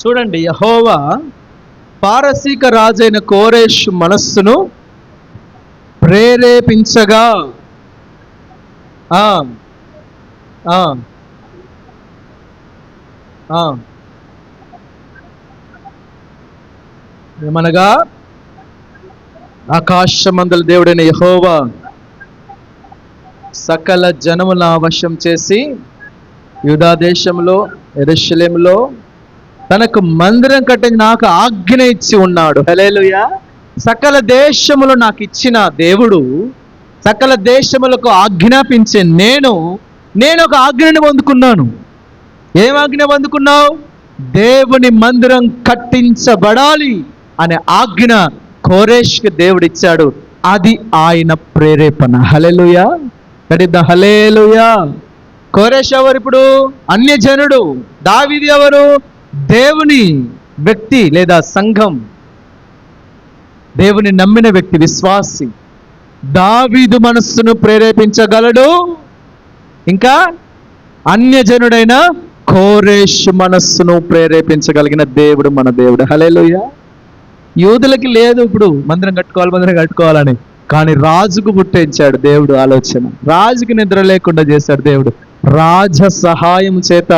చూడండి, యెహోవా పారసీక రాజైన కోరేష్ మనస్సును ప్రేరేపించగా ఏమనగా, ఆకాశమందల దేవుడైన యెహోవా సకల జనముల వశం చేసి యూదా దేశంలో యెరూషలేములో తనకు మందిరం కట్టి నాకు ఆజ్ఞ ఇచ్చి ఉన్నాడు. హల్లెలూయా. సకల దేశములు నాకు ఇచ్చిన దేవుడు సకల దేశములకు ఆజ్ఞాపించే నేను ఒక ఆజ్ఞను పొందుకున్నాను. ఏం ఆజ్ఞ పొందుకున్నావు? దేవుని మందిరం కట్టించబడాలి అనే ఆజ్ఞ కోరేష్కి దేవుడిచ్చాడు. అది ఆయన ప్రేరేపణ. హల్లెలూయా. హల్లెలూయా. కోరేష్ ఎవరు? ఇప్పుడు అన్యజనుడు. దావీదు ఎవరు? దేవుని వ్యక్తి లేదా సంఘం, దేవుని నమ్మిన వ్యక్తి, విశ్వాసి. దావీదు మనస్సును ప్రేరేపించగలడు. ఇంకా అన్యజనుడైన కోరేష్ మనస్సును ప్రేరేపించగలిగిన దేవుడు మన దేవుడు. హల్లెలూయా. యూదులకి లేదు ఇప్పుడు మందిరం కట్టుకోవాలని, కానీ రాజుకు పుట్టించాడు దేవుడు ఆలోచన. రాజుకి నిద్ర లేకుండా చేశాడు దేవుడు. రాజ సహాయం చేత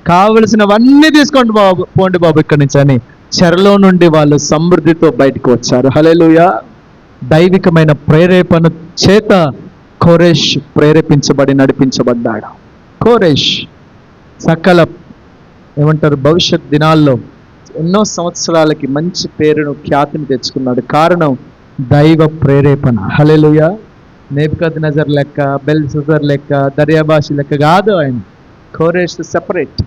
కావలసినవన్నీ తీసుకోండి పోండి బాబు ఇక్కడి నుంచి అని చెరలో నుండి వాళ్ళు సమృద్ధితో బయటకు వచ్చారు. హల్లెలూయా. దైవికమైన ప్రేరేపణ చేత కోరేష్ ప్రేరేపించబడి నడిపించబడ్డాడు. కోరేష్ సకల భవిష్యత్ దినాల్లో ఎన్నో సంవత్సరాలకి మంచి పేరును, ఖ్యాతిని తెచ్చుకున్నాడు. కారణం దైవ ప్రేరేపణ. హల్లెలూయా. నెబుకద్నెజర్ లెక్క, బెల్షస్సర్ లెక్క, దర్యాబాషి లెక్క కాదు ఆయన. కోరేష్ సెపరేట్.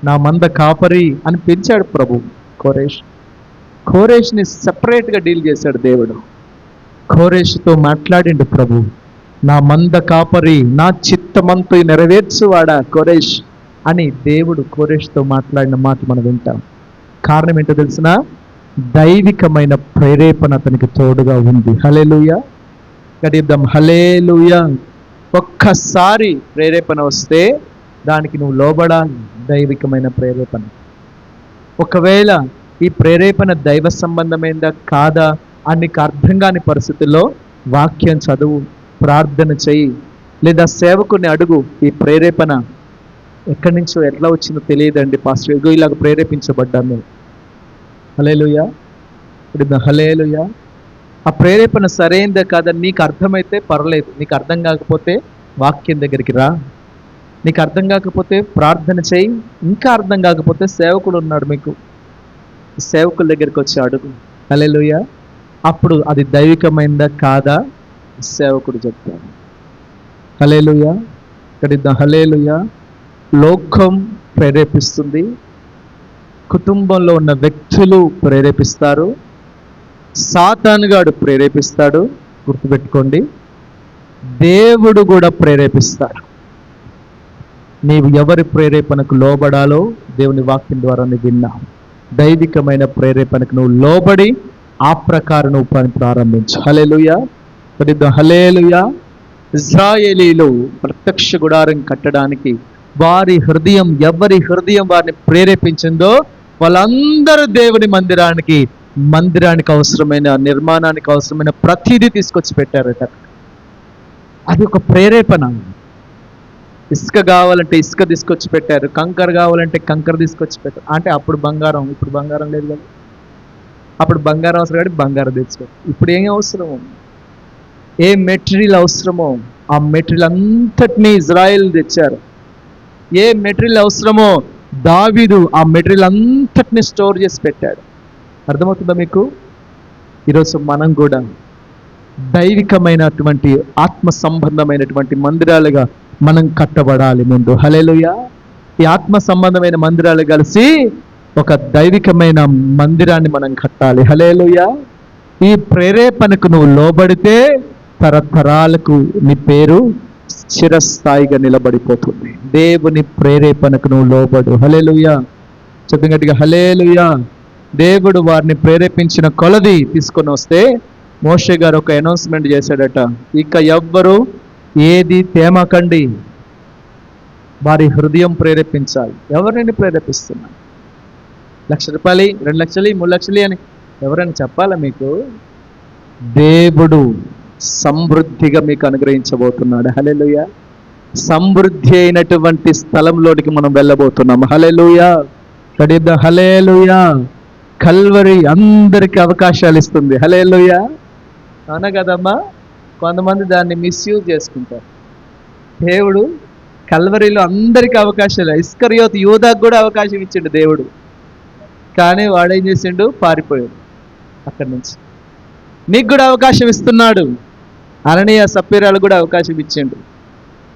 నా మంద కాపరి అని పిలిచాడు ప్రభు. కోరేష్ని సెపరేట్గా డీల్ చేశాడు దేవుడు. కోరేష్తో మాట్లాడిండు ప్రభు. నా మంద కాపరి, నా చిత్తమంతు నెరవేర్చువాడా కోరేష్ అని దేవుడు కోరేష్తో మాట్లాడిన మాట మనం వింటాం. కారణం ఏంటో తెలిసిన? దైవికమైన ప్రేరేపణ అతనికి తోడుగా ఉంది. హల్లెలూయా. గడిద్దాం. హల్లెలూయా. ఒక్కసారి ప్రేరేపణ వస్తే దానికి నువ్వు లోబడాలి. దైవికమైన ప్రేరేపణ. ఒకవేళ ఈ ప్రేరేపణ దైవ సంబంధమైందా కాదా అని నీకు అర్థం కాని పరిస్థితుల్లో వాక్యం చదువు, ప్రార్థన చెయ్యి, లేదా సేవకుని అడుగు. ఈ ప్రేరేపణ ఎక్కడి నుంచో ఎట్లా వచ్చిందో తెలియదండి పాస్టర్, ఇగో ఇలాగ ప్రేరేపించబడ్డాను. హల్లెలూయా. హల్లెలూయా. ఆ ప్రేరేపణ సరైనదే కాదని నీకు అర్థమైతే పర్లేదు, నీకు అర్థం కాకపోతే వాక్యం దగ్గరికి రా, నీకు అర్థం కాకపోతే ప్రార్థన చేయి, ఇంకా అర్థం కాకపోతే సేవకుడు ఉన్నాడు మీకు, సేవకుల దగ్గరికి వచ్చి అడుగు. హల్లెలూయా. అప్పుడు అది దైవికమైందా కాదా సేవకుడు చెప్తాడు. హల్లెలూయా. ఇక్కడ హల్లెలూయా. లోకం ప్రేరేపిస్తుంది, కుటుంబంలో ఉన్న వ్యక్తులు ప్రేరేపిస్తారు, సాతానుగాడు ప్రేరేపిస్తాడు. గుర్తుపెట్టుకోండి, దేవుడు కూడా ప్రేరేపిస్తాడు. నీవు ఎవరి ప్రేరేపణకు లోబడాలో దేవుని వాక్యం ద్వారా నువ్వు విన్నావు. దైవికమైన ప్రేరేపణకు నువ్వు లోబడి ఆ ప్రకారం నువ్వు పని ప్రారంభించు. హల్లెలూయా. హల్లెలూయా. ఇశ్రాయేలీలు ప్రత్యక్ష గుడారం కట్టడానికి వారి హృదయం, ఎవరి హృదయం వారిని ప్రేరేపించిందో వాళ్ళందరూ దేవుని మందిరానికి అవసరమైన, నిర్మాణానికి అవసరమైన ప్రతిదీ తీసుకొచ్చి పెట్టారట. అది ఒక ప్రేరేపణ. ఇసుక కావాలంటే ఇసుక తీసుకొచ్చి పెట్టారు, కంకర కావాలంటే కంకర తీసుకొచ్చి పెట్టారు. అంటే అప్పుడు బంగారం, ఇప్పుడు బంగారం లేదు కదా. అప్పుడు బంగారం అవసరం కాబట్టి బంగారం తెచ్చుకోరు. ఇప్పుడు ఏం అవసరమో, ఏ మెటీరియల్ అవసరమో ఆ మెటీరియల్ అంతటినీ ఇజ్రాయెల్ తెచ్చారు. ఏ మెటీరియల్ అవసరమో దావీదు ఆ మెటీరియల్ అంతటినీ స్టోర్ చేసి పెట్టాడు. అర్థమవుతుందా మీకు? ఈరోజు మనం కూడా దైవికమైనటువంటి ఆత్మ సంబంధమైనటువంటి మందిరాలుగా మనం కట్టబడాలి ముందు. హల్లెలూయా. ఈ ఆత్మ సంబంధమైన మందిరాలు కలిసి ఒక దైవికమైన మందిరాన్ని మనం కట్టాలి. హల్లెలూయా. ఈ ప్రేరేపణకు నువ్వు లోబడితే తరతరాలకు నీ పేరు చిరస్థాయిగా నిలబడిపోతుంది. దేవుని ప్రేరేపణకు నువ్వు లోబడు. హల్లెలూయా. చెప్పిన గట్టిగా హల్లెలూయా. దేవుడు వారిని ప్రేరేపించిన కొలది తీసుకొని వస్తే మోషే గారు ఒక అనౌన్స్మెంట్ చేశాడట, ఇక ఎవ్వరు ఏది తేమకండి, వారి హృదయం ప్రేరేపించాలి. ఎవరిని ప్రేరేపిస్తున్నా? 1,00,000 రూపాయలు, 2 లక్షలు, 3 లక్షలు అని ఎవరైనా చెప్పాలా మీకు? దేవుడు సమృద్ధిగా మీకు అనుగ్రహించబోతున్నాడు. హల్లెలూయా. సమృద్ధి అయినటువంటి స్థలంలోనికి మనం వెళ్ళబోతున్నాం. హల్లెలూయా. హల్లెలూయా. కల్వరి అందరికీ అవకాశాలు ఇస్తుంది. హల్లెలూయా. అవునా కదమ్మా? కొంతమంది దాన్ని మిస్యూజ్ చేసుకుంటారు. దేవుడు కల్వరిలో అందరికీ అవకాశాలు, ఇస్కరియోతు యూదాకు కూడా అవకాశం ఇచ్చిండు దేవుడు. కానీ వాడేం చేసిండు? పారిపోయాడు అక్కడి నుంచి. నీకు కూడా అవకాశం ఇస్తున్నాడు. అననీయ సప్పీరాలు కూడా అవకాశం ఇచ్చిండు.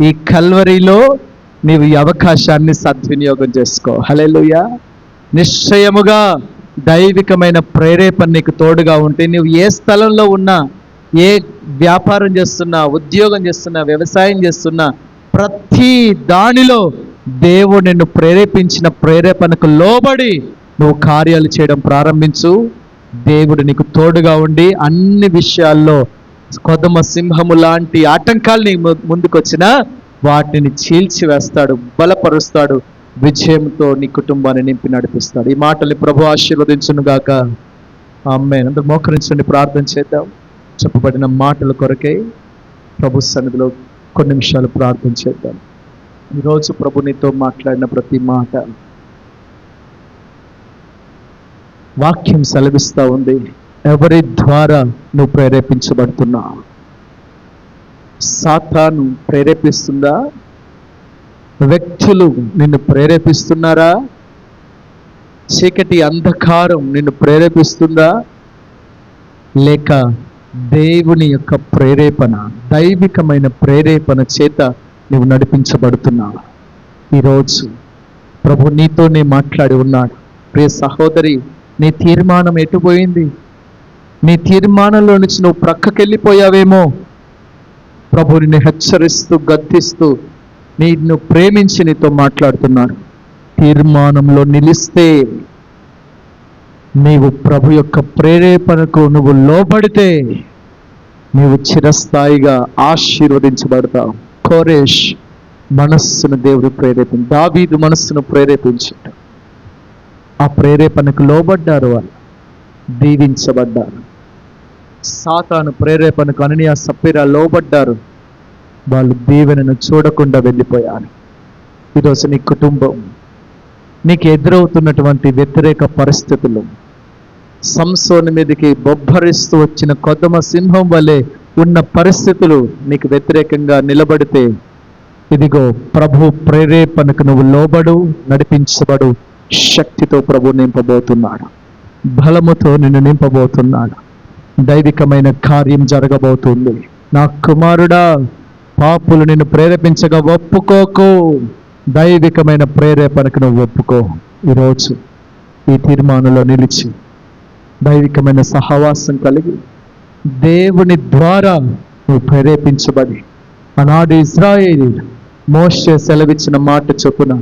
ఈ కల్వరిలో నీవు ఈ అవకాశాన్ని సద్వినియోగం చేసుకో. హల్లెలూయా. నిశ్చయముగా దైవికమైన ప్రేరేపణ నీకు తోడుగా ఉంటే నువ్వు ఏ స్థలంలో ఉన్నా, ఏ వ్యాపారం చేస్తున్నా, ఉద్యోగం చేస్తున్నా, వ్యవసాయం చేస్తున్నా, ప్రతి దానిలో దేవుడు నిన్ను ప్రేరేపించిన ప్రేరేపణకు లోబడి నువ్వు కార్యాలు చేయడం ప్రారంభించు. దేవుడు నీకు తోడుగా ఉండి అన్ని విషయాల్లో కొదమ సింహము లాంటి ఆటంకాలు నీ ముందుకొచ్చినా వాటిని చీల్చివేస్తాడు, బలపరుస్తాడు, విజయంతో నీ కుటుంబాన్ని నింపి నడిపిస్తాడు. ఈ మాటల్ని ప్రభు ఆశీర్వదించును గాక. ఆమేన్. అందరూ మోకరించండి, ప్రార్థన చేద్దాం. చెప్పబడిన మాటల కొరకే ప్రభు సన్నిధిలో కొన్ని నిమిషాలు ప్రార్థన చేద్దాం. ఈరోజు ప్రభు నీతో మాట్లాడిన ప్రతి మాట వాక్యం సెలవిస్తూ ఉంది. ఎవరి ద్వారా నువ్వు ప్రేరేపించబడుతున్నావు? సాతాను ప్రేరేపిస్తుందా? వ్యక్తులు నిన్ను ప్రేరేపిస్తున్నారా? చీకటి అంధకారం నిన్ను ప్రేరేపిస్తుందా? లేక దేవుని యొక్క ప్రేరేపణ, దైవికమైన ప్రేరేపణ చేత నువ్వు నడిపించబడుతున్నావు? ఈరోజు ప్రభు నీతోనే మాట్లాడి ఉన్నాడు. ప్రియ సహోదరి, నీ తీర్మానం ఎటుపోయింది? నీ తీర్మానంలో నుంచి నువ్వు ప్రక్కకెళ్ళిపోయావేమో. ప్రభు నిన్ను హెచ్చరిస్తూ, గద్దిస్తూ, నిన్ను ప్రేమించి నీతో మాట్లాడుతున్నాడు. తీర్మానంలో నిలిస్తే, నీవు ప్రభు యొక్క ప్రేరేపణకు నువ్వు లోబడితే నీవు చిరస్థాయిగా ఆశీర్వదించబడతావు. కోరేష్ మనస్సును దేవుడు ప్రేరేపించి, దావీదు మనస్సును ప్రేరేపించాడు. ఆ ప్రేరేపణకు లోబడ్డారు, వాళ్ళు దీవించబడ్డారు. సాతాను ప్రేరేపణకు అననీయ సప్పీరా లోబడ్డారు, వాళ్ళు దీవెనను చూడకుండా వెళ్ళిపోయారు. ఈరోజు నీ కుటుంబం, నీకు ఎదురవుతున్నటువంటి వ్యతిరేక పరిస్థితులు, సంసోను మీదకి బొబ్బరిస్తూ వచ్చిన కొదమ సింహం వలె ఉన్న పరిస్థితులు నీకు వ్యతిరేకంగా నిలబడితే, ఇదిగో ప్రభు ప్రేరేపణకు నువ్వు లోబడు, నడిపించబడు. శక్తితో ప్రభు నింపబోతున్నాడు, బలముతో నిన్ను నింపబోతున్నాడు. దైవికమైన కార్యం జరగబోతుంది. నా కుమారుడా, పాపులు నిన్ను ప్రేరేపించగా ఒప్పుకోకు. దైవికమైన ప్రేరేపణకు నువ్వు ఒప్పుకో. ఈరోజు ఈ తీర్మానంలో నిలిచి దైవికమైన సహవాసం కలిగి దేవుని ద్వారా నువ్వు ప్రేరేపించబడి, ఆనాడు ఇశ్రాయేలు మోషే సెలవిచ్చిన మాట చొప్పున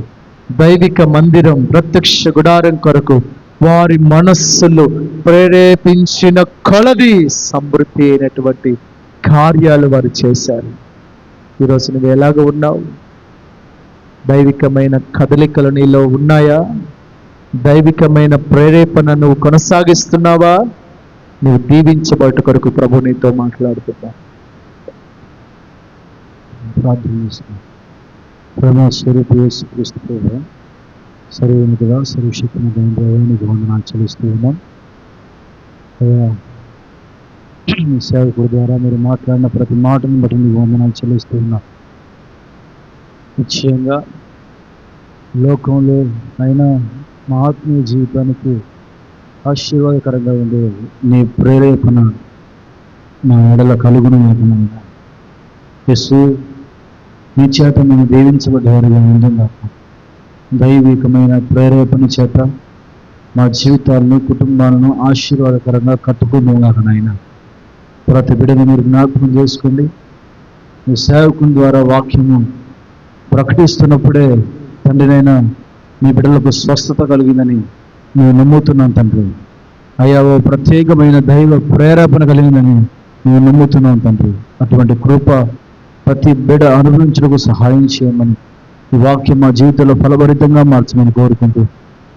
దైవిక మందిరం, ప్రత్యక్ష గుడారం కొరకు వారి మనస్సులు ప్రేరేపించిన కొలది సమృద్ధి అయినటువంటి కార్యాలు వారు చేశారు. ఈరోజు నువ్వు ఎలాగ ఉన్నావు? దైవికమైన కదలికలు నీలో ఉన్నాయా? దైవికమైన ప్రేరేపణ నువ్వు కొనసాగిస్తున్నావా? నువ్వు దీవించబట్ట కొరకు ప్రభు నీతో మాట్లాడుతున్నా. ప్రార్థన చేస్తున్నాం. ప్రేమ స్వరూప యేసు క్రీస్తు ప్రభువా, సర్వోన్నతుడా, సర్వశక్తిమంతుడైన ప్రభువా, నీకు వందనాలు చెల్లిస్తూ ఉన్నాం. అయ్యా, మీ సేవకుడి ద్వారా మీరు మాట్లాడిన ప్రతి మాటను బట్టి నీకు వందనాలు చెల్లిస్తూ ఉన్నాం. నిశ్చయంగా లోకంలో అయినా మా ఆత్మీయ జీవితానికి ఆశీర్వాదకరంగా ఉండే నీ ప్రేరేపణ మా ఎడల కలుగును. యేసు, నీ చేత మేము దీవించబడ్డవారిగా ఉందా. దైవికమైన ప్రేరేపణ చేత మా జీవితాలను, కుటుంబాలను ఆశీర్వాదకరంగా కట్టుకుందాం. నాయన, ప్రతి బిడ్డను మీరు జ్ఞాపకం చేసుకోండి. మీ సేవకుని ద్వారా వాక్యము ప్రకటిస్తున్నప్పుడే తండ్రినైనా మీ బిడ్డలకు స్వస్థత కలిగిందని మేము నమ్ముతున్నాం తండ్రి. అయ్యా, ఓ ప్రత్యేకమైన దైవ ప్రేరేపణ కలిగిందని మేము నమ్ముతున్నాం తండ్రి. అటువంటి కృప ప్రతి బిడ్డ అనుభవించడానికి సహాయం చేయమని, ఈ వాక్యం మా జీవితంలో ఫలభరితంగా మార్చమని కోరుకుంటూ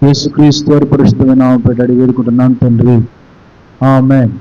యేసుక్రీస్తు వారి పరిశుద్ధమైన నామమున అడిగి వేడుకుంటున్నాను తండ్రి. ఆమేన్.